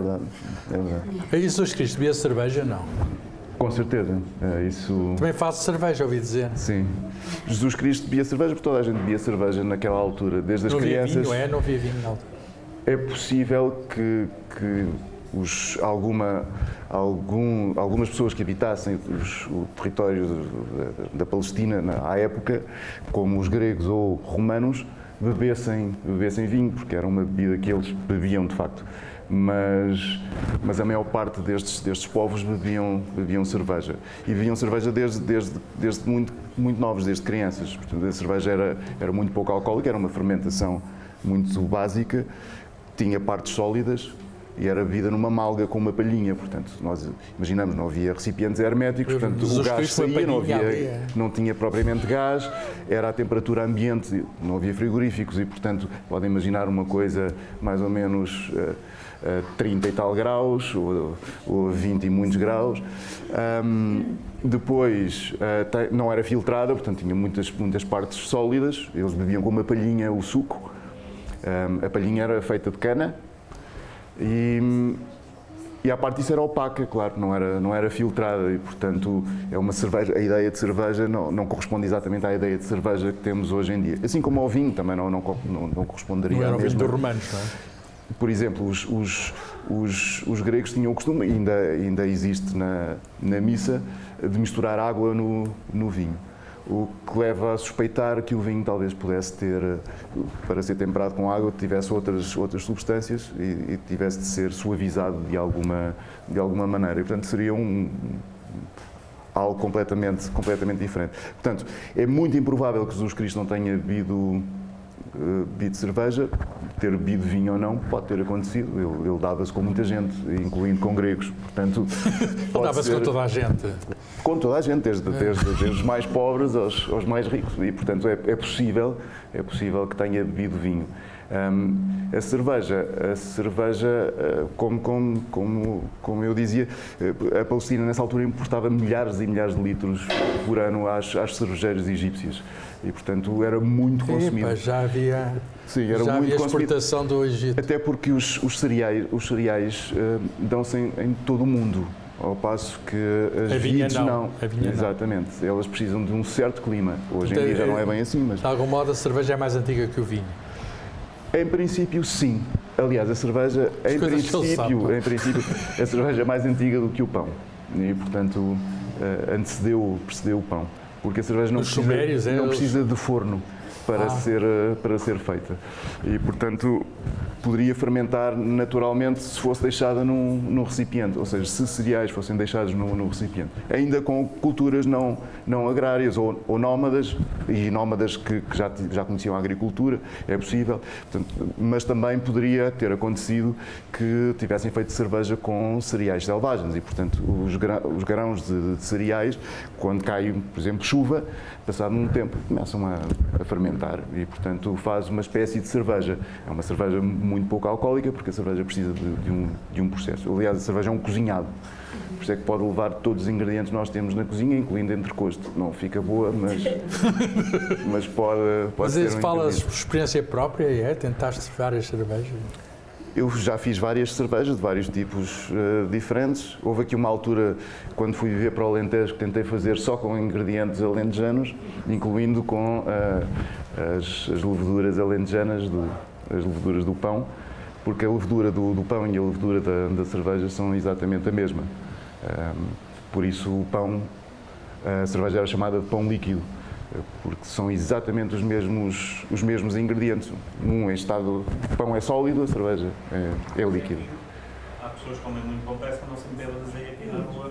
E Jesus Cristo bebia cerveja? Não. Com certeza. Isso... Também faço cerveja, ouvi dizer. Sim. Jesus Cristo bebia cerveja, porque toda a gente bebia cerveja naquela altura, desde as crianças. Não havia vinho na altura. É possível que algumas pessoas que habitassem o território da Palestina à época, como os gregos ou romanos, bebessem vinho, porque era uma bebida que eles bebiam de facto. Mas a maior parte destes povos bebiam cerveja. E bebiam cerveja desde muito novos, desde crianças. Portanto, a cerveja era muito pouco alcoólica, era uma fermentação muito básica, tinha partes sólidas e era bebida numa malga com uma palhinha. Portanto, nós imaginamos, não havia recipientes herméticos, portanto o gás saía, não tinha propriamente gás, era a temperatura ambiente, não havia frigoríficos e, portanto, podem imaginar uma coisa mais ou menos... 30 e tal graus, ou 20 e muitos graus. Depois não era filtrada, portanto tinha muitas partes sólidas. Eles bebiam com uma palhinha o suco. A palhinha era feita de cana e a parte disso era opaca, claro, não era filtrada e, portanto, é uma cerveja. A ideia de cerveja não corresponde exatamente à ideia de cerveja que temos hoje em dia. Assim como ao vinho também não corresponderia. Não era o vinho dos romanos, não é? Por exemplo, os gregos tinham o costume, ainda existe na missa, de misturar água no vinho. O que leva a suspeitar que o vinho talvez pudesse ter, para ser temperado com água, tivesse outras substâncias e tivesse de ser suavizado de alguma maneira. E, portanto, seria algo completamente diferente. Portanto, é muito improvável que Jesus Cristo não tenha bebido cerveja. Ter bebido vinho ou não pode ter acontecido. Ele dava-se com muita gente, incluindo com gregos. Portanto, dava-se com toda a gente. Com toda a gente, desde os mais pobres aos mais ricos. E, portanto, é possível que tenha bebido vinho. A cerveja, como eu dizia, a Palestina nessa altura importava milhares e milhares de litros por ano às cervejeiras egípcias. E, portanto, era muito consumido. Já havia, sim, era já muito havia exportação do Egito. Até porque os cereais dão-se em todo o mundo, ao passo que as vides não. Exatamente. Não. Elas precisam de um certo clima. Hoje em dia já não é bem assim, mas... De algum modo, a cerveja é mais antiga que o vinho? Em princípio, sim. Aliás, a cerveja, em princípio, a cerveja é mais antiga do que o pão. E, portanto, precedeu o pão. Porque a cerveja não precisa de forno para ser feita. E, portanto, poderia fermentar naturalmente se fosse deixada num recipiente, ou seja, se cereais fossem deixados no recipiente. Ainda com culturas não agrárias ou nómadas, e nómadas que já conheciam a agricultura, é possível, portanto, mas também poderia ter acontecido que tivessem feito cerveja com cereais selvagens e, portanto, os grãos de cereais, quando cai, por exemplo, chuva, passado um tempo, começam a fermentar e, portanto, faz uma espécie de cerveja. É uma cerveja muito pouco alcoólica, porque a cerveja precisa de um processo. Aliás, a cerveja é um cozinhado. Por isso é que pode levar todos os ingredientes que nós temos na cozinha, incluindo entrecosto. Não fica boa, mas pode mas ser isso falas por experiência própria, Tentaste várias cervejas? Eu já fiz várias cervejas de vários tipos diferentes. Houve aqui uma altura, quando fui viver para o Alentejo, que tentei fazer só com ingredientes alentejanos, incluindo com as leveduras alentejanas, as leveduras do pão, porque a levedura do pão e a levedura da cerveja são exatamente a mesma. Por isso a cerveja era chamada de pão líquido. porque são exatamente os mesmos ingredientes. Um em estado, o pão é sólido, a cerveja é líquida. Há pessoas que comem muito pão, parece que não se bêbadas aí aqui na rua.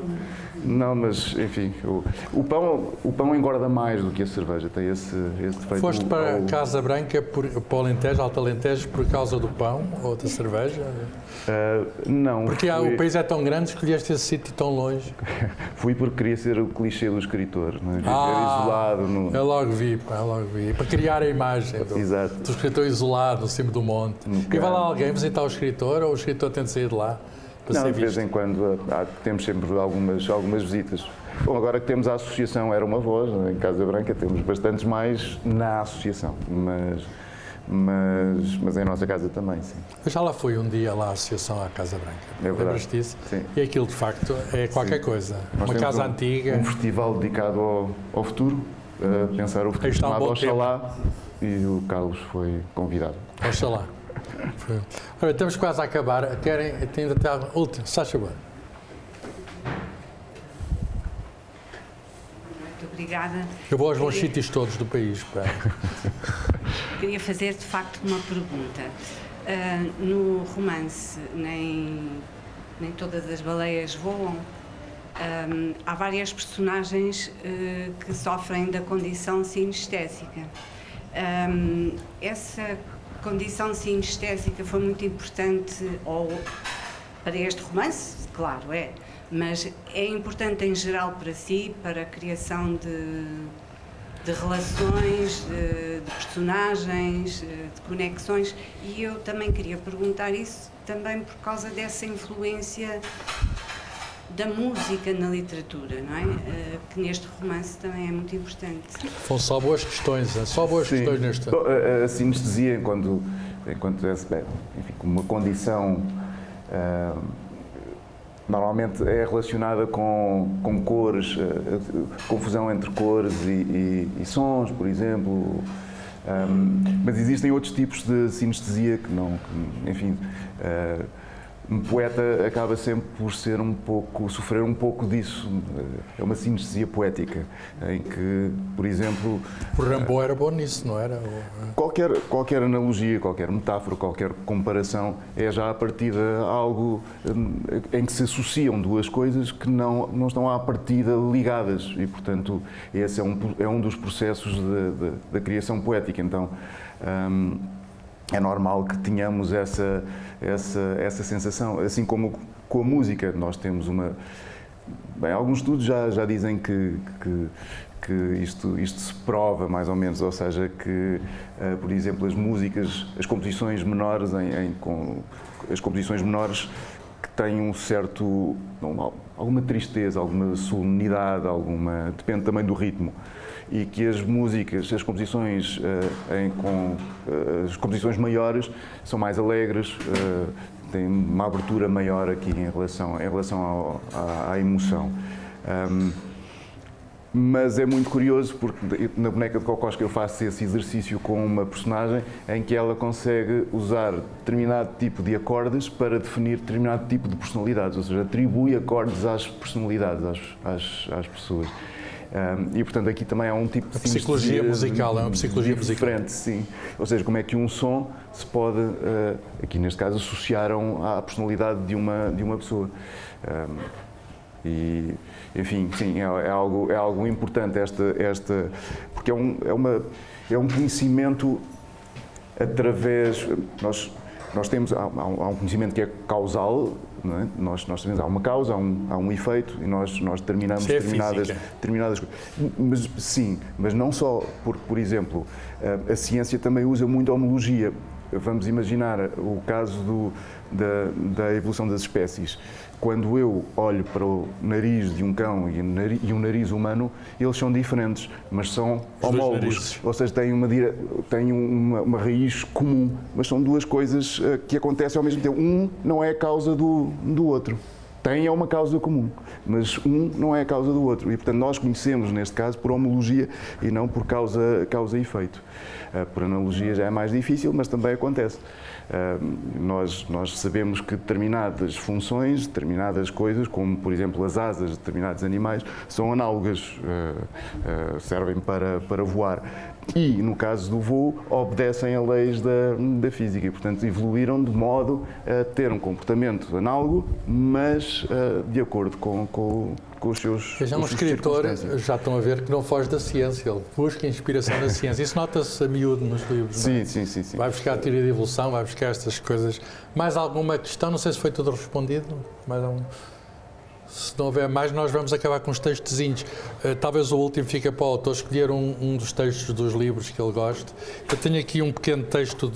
Não, mas enfim, o pão engorda mais do que a cerveja, tem esse defeito. Foste para Casa Branca, para o Alentejo, Alto Alentejo, por causa do pão ou da cerveja? Não. Porque o país é tão grande, escolheste esse sítio tão longe. Fui porque queria ser o clichê do escritor, não é? Viver isolado. Eu logo vi. Para criar a imagem do escritor isolado, no cimo do monte. E vai lá alguém visitar o escritor ou o escritor tem de sair de lá? Não, de vez em quando temos sempre algumas visitas. Bom, agora que temos a associação Era Uma Voz, em Casa Branca, temos bastantes mais na associação, mas em nossa casa também, sim. Eu já lá fui um dia lá à associação à Casa Branca. É verdade. Lembras-te disso? Sim. E aquilo, de facto, é qualquer coisa. Nós uma casa um antiga. Um festival dedicado ao futuro, a pensar o futuro, chamado Oxalá, e o Carlos foi convidado. Oxalá. Olha, estamos quase a acabar. Querem ainda até a última? Sacha Boa. Muito obrigada. Eu vou aos bons sítios todos do país. Queria fazer, de facto, uma pergunta. No romance, nem todas as baleias voam. Há várias personagens que sofrem da condição sinestésica. Essa condição sinestésica foi muito importante para este romance, claro, mas é importante em geral para si, para a criação de relações, de personagens, de conexões, e eu também queria perguntar isso também por causa dessa influência da música na literatura, não é? Que neste romance também é muito importante. São só boas questões, questões neste. A sinestesia, enquanto uma condição, normalmente é relacionada com cores, confusão entre cores e sons, por exemplo. Mas existem outros tipos de sinestesia que não, enfim. Um poeta acaba sempre por sofrer um pouco disso. É uma sinestesia poética, em que, por exemplo... O Rimbaud era bom nisso, não era? Qualquer analogia, qualquer metáfora, qualquer comparação é já a partir de algo em que se associam duas coisas que não estão à partida ligadas e, portanto, esse é um dos processos da criação poética. Então, é normal que tenhamos essa sensação, assim como com a música. Nós temos alguns estudos já dizem que isto se prova mais ou menos, ou seja, que, por exemplo, as composições menores, as composições menores que têm alguma tristeza, alguma solenidade, depende também do ritmo. E que as composições as composições maiores são mais alegres, têm uma abertura maior aqui em relação à emoção. Mas é muito curioso porque na Boneca de Kokoschka eu faço esse exercício com uma personagem em que ela consegue usar determinado tipo de acordes para definir determinado tipo de personalidades, ou seja, atribui acordes às personalidades, às pessoas. E, portanto, aqui também há um tipo de psicologia musical, é uma psicologia diferente, musical. Sim. Ou seja, como é que um som se pode, aqui neste caso, associar à personalidade de uma pessoa. E, enfim, sim, é algo importante porque é um conhecimento através... Nós temos, há um conhecimento que é causal, não é? Nós sabemos, há uma causa, há um efeito e nós determinamos determinadas coisas. Mas, sim, mas não só, porque, por exemplo, a ciência também usa muito a homologia. Vamos imaginar o caso da evolução das espécies. Quando eu olho para o nariz de um cão e um nariz humano, eles são diferentes, mas são homólogos. Ou seja, têm uma raiz comum, mas são duas coisas que acontecem ao mesmo tempo. Um não é a causa do outro. Tem é uma causa comum, mas um não é a causa do outro. E, portanto, nós conhecemos, neste caso, por homologia e não por causa e efeito. Por analogia já é mais difícil, mas também acontece. Nós sabemos que determinadas funções, determinadas coisas, como, por exemplo, as asas de determinados animais, são análogas, servem para voar. E, no caso do voo, obedecem a leis da física e, portanto, evoluíram de modo a ter um comportamento análogo, mas de acordo com os seus Veja, um escritor, já estão a ver que não foge da ciência, ele busca inspiração na ciência. Isso nota-se a miúdo nos livros, não é? Sim. Vai buscar a teoria da evolução, vai buscar estas coisas. Mais alguma questão? Não sei se foi tudo respondido. Se não houver mais, nós vamos acabar com os textozinhos. Talvez o último fique para o autor escolher um dos textos dos livros que ele goste. Eu tenho aqui um pequeno texto,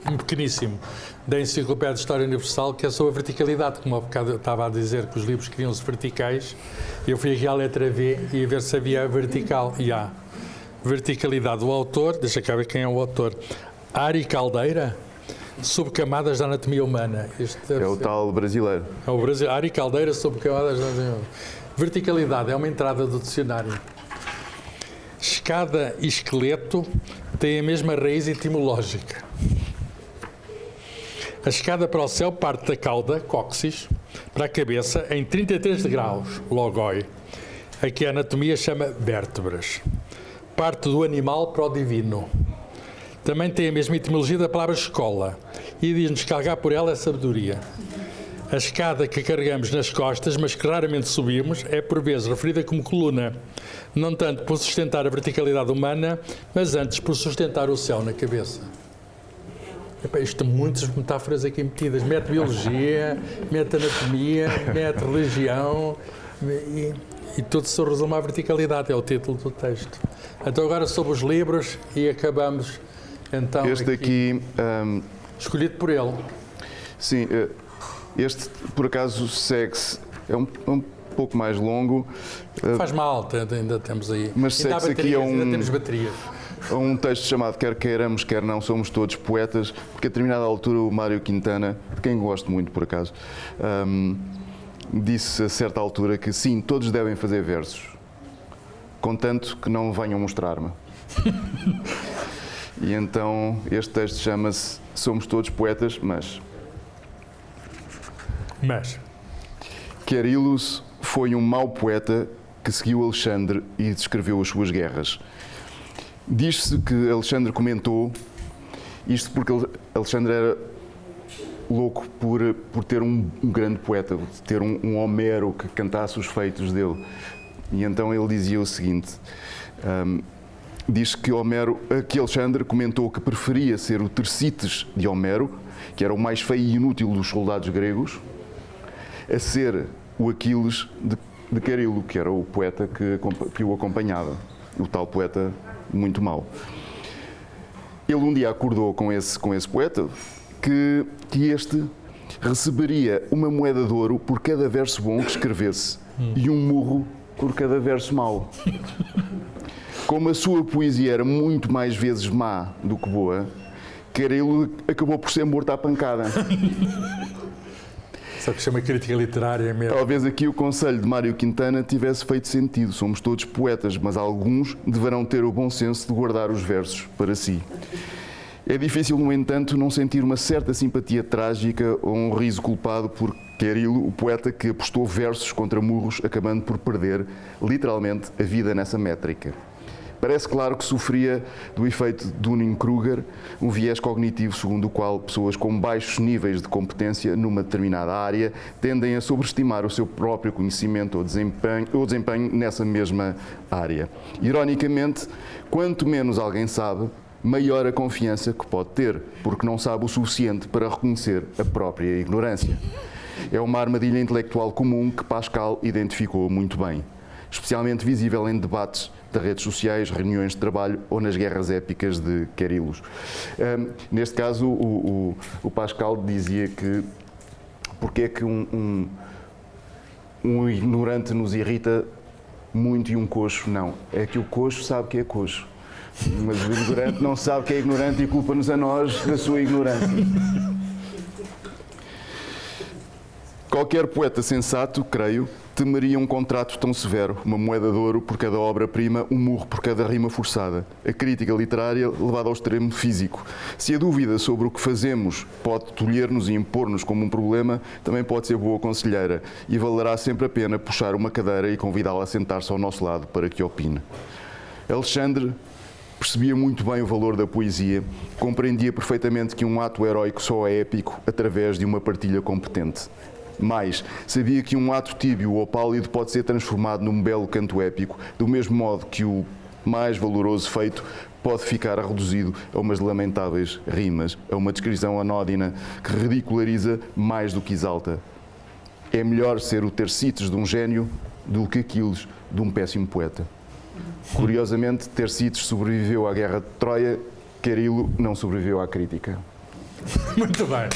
um pequeníssimo, da Enciclopédia de História Universal, que é sobre a verticalidade, como há bocado eu estava a dizer que os livros criam-se verticais. Eu fui aqui à letra V e a ver se havia vertical. E há. Verticalidade. O autor, deixa cá ver quem é o autor. Ari Caldeira, Subcamadas da Anatomia Humana. É o tal brasileiro. É o Brasil. Ari Caldeira, Subcamadas da Anatomia Humana. Verticalidade é uma entrada do dicionário. Escada e esqueleto têm a mesma raiz etimológica. A escada para o céu parte da cauda, cóccix, para a cabeça em 33 graus, logoi. Aqui a anatomia chama vértebras. Parte do animal para o divino. Também tem a mesma etimologia da palavra escola e diz-nos que carregar por ela é sabedoria. A escada que carregamos nas costas, mas que raramente subimos, é por vezes referida como coluna, não tanto por sustentar a verticalidade humana, mas antes por sustentar o céu na cabeça. Isto tem muitas metáforas aqui metidas. Mete biologia, mete anatomia, mete religião e tudo se resume à verticalidade, é o título do texto. Então agora sobre os livros e acabamos então este aqui escolhido por ele. Sim, este por acaso segue-se, é um pouco mais longo. Faz mal, ainda temos aí. Mas segue-se aqui ainda temos baterias. Um texto chamado Quer Queiramos, Quer Não, Somos Todos Poetas, porque a determinada altura o Mário Quintana, de quem gosto muito por acaso, disse a certa altura que sim, todos devem fazer versos, contanto que não venham mostrar-me. E então este texto chama-se Somos Todos Poetas, mas... Querílus foi um mau poeta que seguiu Alexandre e descreveu as suas guerras. Diz-se que Alexandre comentou isto porque Alexandre era louco por ter um grande poeta, ter um Homero que cantasse os feitos dele. E então ele dizia o seguinte, diz que Alexandre comentou que preferia ser o Tercites de Homero, que era o mais feio e inútil dos soldados gregos, a ser o Aquiles de Querilo, que era o poeta que o acompanhava, o tal poeta muito mau. Ele um dia acordou com esse poeta que este receberia uma moeda de ouro por cada verso bom que escrevesse e um murro por cada verso mau. Como a sua poesia era muito mais vezes má do que boa, Querilo acabou por ser morto à pancada. Só que chama crítica literária mesmo. Talvez aqui o conselho de Mário Quintana tivesse feito sentido. Somos todos poetas, mas alguns deverão ter o bom senso de guardar os versos para si. É difícil, no entanto, não sentir uma certa simpatia trágica ou um riso culpado por Querilo, o poeta que apostou versos contra murros, acabando por perder, literalmente, a vida nessa métrica. Parece claro que sofria do efeito Dunning-Kruger, um viés cognitivo segundo o qual pessoas com baixos níveis de competência numa determinada área tendem a sobreestimar o seu próprio conhecimento ou desempenho nessa mesma área. Ironicamente, quanto menos alguém sabe, maior a confiança que pode ter, porque não sabe o suficiente para reconhecer a própria ignorância. É uma armadilha intelectual comum que Pascal identificou muito bem, especialmente visível em debates de redes sociais, reuniões de trabalho ou nas guerras épicas de Querílus. Neste caso, o Pascal dizia que porque é que um ignorante nos irrita muito e um coxo não. É que o coxo sabe que é coxo, mas o ignorante não sabe que é ignorante e culpa-nos a nós da sua ignorância. Qualquer poeta sensato, creio, temeria um contrato tão severo, uma moeda de ouro por cada obra-prima, um murro por cada rima forçada. A crítica literária levada ao extremo físico. Se a dúvida sobre o que fazemos pode tolher-nos e impor-nos como um problema, também pode ser boa conselheira e valerá sempre a pena puxar uma cadeira e convidá-la a sentar-se ao nosso lado para que opine. Alexandre percebia muito bem o valor da poesia, compreendia perfeitamente que um ato heróico só é épico através de uma partilha competente. Mais, sabia que um ato tíbio ou pálido pode ser transformado num belo canto épico, do mesmo modo que o mais valoroso feito pode ficar reduzido a umas lamentáveis rimas, a uma descrição anódina que ridiculariza mais do que exalta. É melhor ser o Tercites de um gênio do que Aquiles de um péssimo poeta. Curiosamente, Tercites sobreviveu à Guerra de Troia, Carilo não sobreviveu à crítica. Muito bem.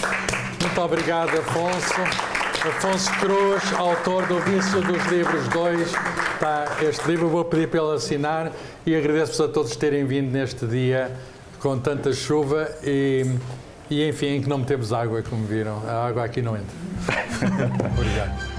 Muito obrigado, Afonso. Afonso Cruz, autor do Vício dos Livros 2. Está este livro, vou pedir para ele assinar e agradeço-vos a todos terem vindo neste dia com tanta chuva e enfim, em que não metemos água, como viram. A água aqui não entra. Obrigado.